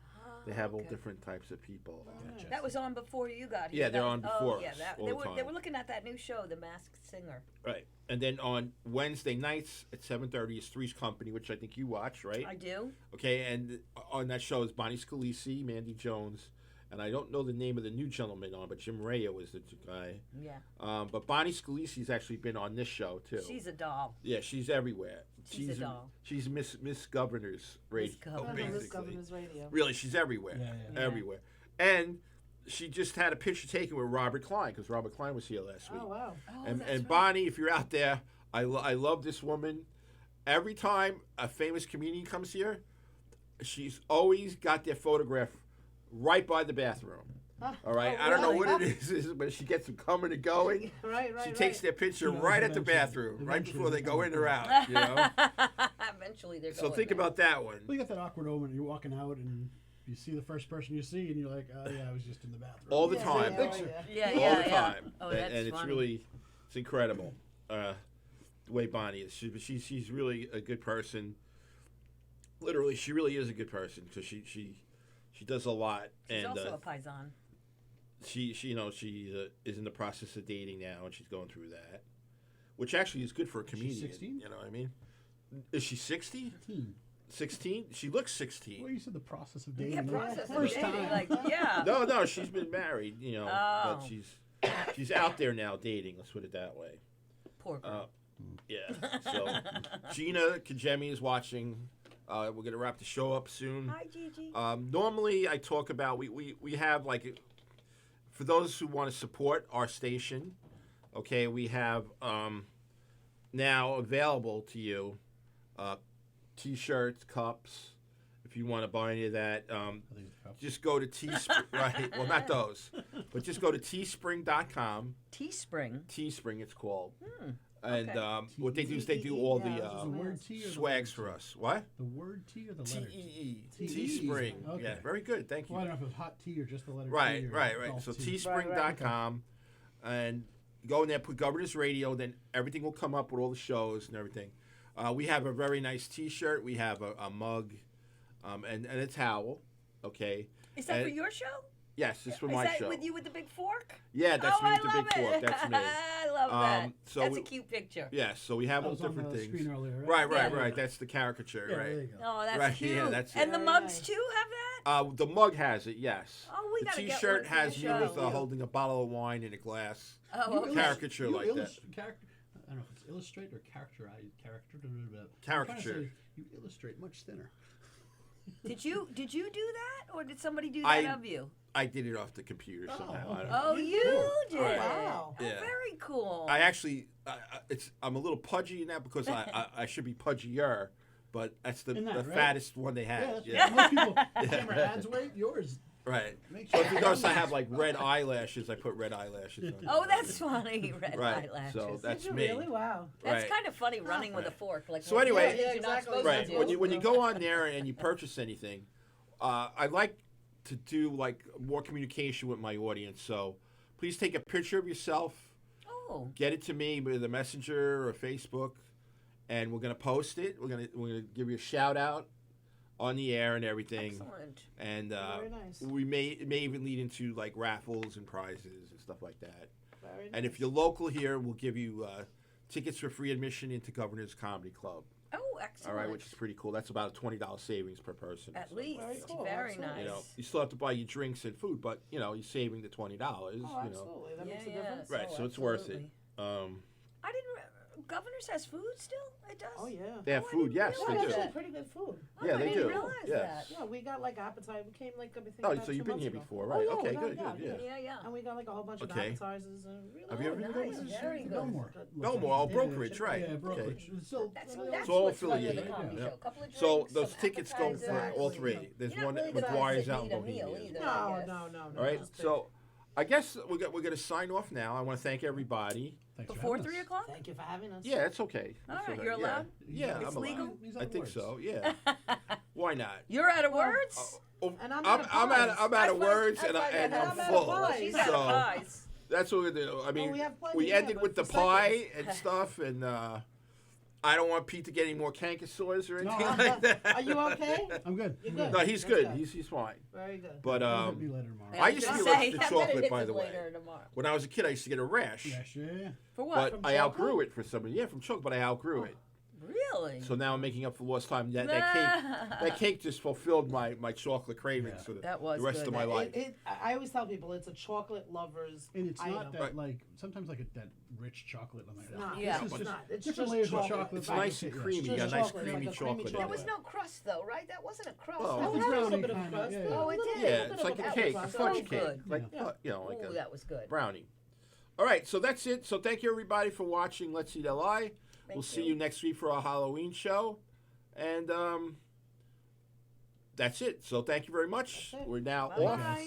They have all okay. different types of people. Gotcha. That was on before you got here. Yeah, they're That- on before Oh, yeah, us that, all they the were time. they were looking at that new show, The Masked Singer. Right. And then on Wednesday nights at 7:30 is Three's Company, which I think you watch, right? I do. Okay, and on that show is Bonnie Scalisi, Mandy Jones, and I don't know the name of the new gentleman on, but Jim Raya was the guy. Yeah, But Bonnie Scalisi's actually been on this show too. she's a doll. Yeah, she's everywhere. She's a doll. She's Miss Governor's radio, Governor. Oh, Miss basically. Governor's Radio. Really, she's everywhere, Yeah, yeah. Yeah. everywhere. And she just had a picture taken with Robert Klein because Robert Klein was here last week. Oh wow. Oh, and that's and right. Bonnie, if you're out there, I love this woman. Every time a famous comedian comes here, she's always got their photograph right by the bathroom. All right, Oh, I don't know really? what it is, but she gets them coming and going. Right. She takes their picture She knows right at the eventually- bathroom, right before they eventually go in or it's out. You know. Eventually, they're So going think there. about that one. Well, you got that awkward moment. You're walking out and you see the first person you see, and you're like, "Oh yeah, I was just in the bathroom." All the Yeah, time. yeah, Picture. Yeah, All yeah, the yeah. time. Oh, and, that's and it's funny. really, it's incredible. The way Bonnie is. She's really a good person. Literally, she really is a good person because she does a lot. She's and also a paisan. she is in the process of dating now, and she's going through that, which actually is good for a She's comedian. 16? You know what I mean? Is she 60? 16. 16? She looks 16. Well, you said the process of dating. Yeah, like, process of first dating. time. Like, yeah. No, she's been married. You know, Oh. but she's out there now dating. Let's put it that way. Poor girl. Yeah. So Gina Kajemi is watching. We're gonna wrap the show up soon. Hi, Gigi. Normally, I talk about we have like for those who want to support our station. Okay, we have now available to you T-shirts, cups. If you want to buy any of that, I think it's a cup. just go to Teespring. Right? Well, not those, but just go to teespring.com. Teespring. Teespring, it's called. Hmm. And Okay. what they do is they do all Yeah, the this is the word T or the swags letter for T? us. What? The word T or the letter T? T-E-E. T-E-E. Teespring. Okay. Yeah, very good. Thank you. Well, I don't know if it was hot tea or just the letter Right, T. Or right. golf So T. teespring.com, and go in there, put Governor's Radio, then everything will come up with all the shows and everything. We have a very nice T-shirt. We have a mug, and a towel. Okay. Is that And- for your show? Yes, it's for Is my that show. with you with the big fork? Yeah, that's oh, me I with the love big it. fork. That's me. I love that. So That's a we- cute picture. Yes, so we have That all was on different the things. screen earlier, Right, right? right. That's the caricature, Yeah, right? there you go. Oh, that's Right, cute. yeah, that's it. And the Very mugs nice. too have that? The mug has it, yes. Oh, we The gotta get T-shirt one for the has me with show. holding a bottle of wine in a glass. Oh, okay. Caricature like that. I don't know if it's illustrate or characterize. Caricature. You illustrate much thinner. Did you do that, or did somebody do that of you? I did it off the computer somehow. I don't know. Oh, you did. Right. Wow. Oh, Yeah. very cool. I actually, I'm a little pudgy now because I should be pudgier, but that's the Isn't that right? fattest one they have. Yeah, that's most people. Camera adds weight. Yours. Right. Makes So you if you notice, I have like red eyelashes. I put red eyelashes on. Oh, that's funny. Red Right. eyelashes. So that's Did you me. really? Wow. That's Right. kind of funny running with a Right. fork. Like So one of the anyway- things Yeah, you're not exactly. supposed Right. to do. When you go on there and you purchase anything, I like to do like more communication with my audience. So please take a picture of yourself, Oh. get it to me with a messenger or Facebook, and we're gonna post it. We're gonna give you a shout out on the air and everything. Excellent. And Very nice. it may even lead into like raffles and prizes and stuff like that. Very nice. And if you're local here, we'll give you tickets for free admission into Governor's Comedy Club. Oh, All excellent. right, which is pretty cool. That's about a $20 savings per person. At So, least. Very cool, Very absolutely. nice. you know, you still have to buy your drinks and food, but you know, you're saving the $20. Oh, You know, absolutely. That makes a difference. right? So it's worth it. absolutely. I didn't. Governor's has food still. It does. Oh, yeah. They have Oh, I food. didn't Yes, Yeah, they we do. actually pretty good food. Oh, Yeah, I they didn't do. realize Yes. Yeah, we got like appetite. We came like I think Oh, about so 2 you've been months here ago. before, Oh, right? yeah, Okay, without a good, doubt, good, yeah. Yeah, yeah. And we got like a whole bunch Okay. of appetizers and really. Have you ever been to nice. Governor's? Very good. Belmore. Belmore, oh, brokerage, right. Yeah, brokerage. So, That's It's all all what's fun with affiliated. the comedy Yeah. show. Couple of So drinks, those some tickets go for appetizers. all three. There's You're not one really with the guys Wires that out in need a meal Bohemia. either, I No, guess. no. All right, just so I guess we're going to sign off now. I want to thank everybody. Thanks for Before having 3 us. o'clock? Thank you for having us. Yeah, it's okay. All It's right, okay, you're yeah. allowed? Yeah, It's I'm legal? allowed. He's I on think words. so. Yeah. Why not? You're out of words? And I'm I'm out of I'm pies. out of words I and find and that I'm out of full. pies. She's out So of pies. that's what we're gonna do. I mean, we have plenty, we yeah, ended but with the for pie seconds. and stuff, and I don't want Pete to get any more canker sores or No, anything I'm like that. Are you okay? I'm good. You're I'm good. No, he's That's good. good. He's fine. Very good. But Hit me later tomorrow. I used to was be gonna allergic to say, I bet it chocolate, hits by us the way. later tomorrow. When I was a kid, I used to get a rash. Yeah. For what? But From I chocolate? outgrew it for some reason. Yeah, from chocolate, but I outgrew it. Really? So now I'm making up for lost time. That cake just fulfilled my chocolate cravings Yeah. for That was the rest good. of my life. I always tell people it's a chocolate lover's And it's item. not that Right. like sometimes like that rich chocolate. I'm like, It's not. Yeah. This is It's just not. It's different just layers chocolate. of chocolate. It's Right. nice and Yes. creamy. Just Got nice chocolate, creamy like a creamy chocolate. There in was it. no crust though, right? That wasn't a crust. Oh. That It was had a little brownie bit of kinda, crust. yeah. but Oh, it little did. bit Yeah, of it's like a apple cake, a crust. fudge So cake, good. like Yeah. you know, like Ooh, a that was good. brownie. All right, so that's it. So thank you everybody for watching Let's Eat LI. We'll see you next week for our Halloween show, and that's it. So thank you very much. That's it. We're now Bye-bye. off.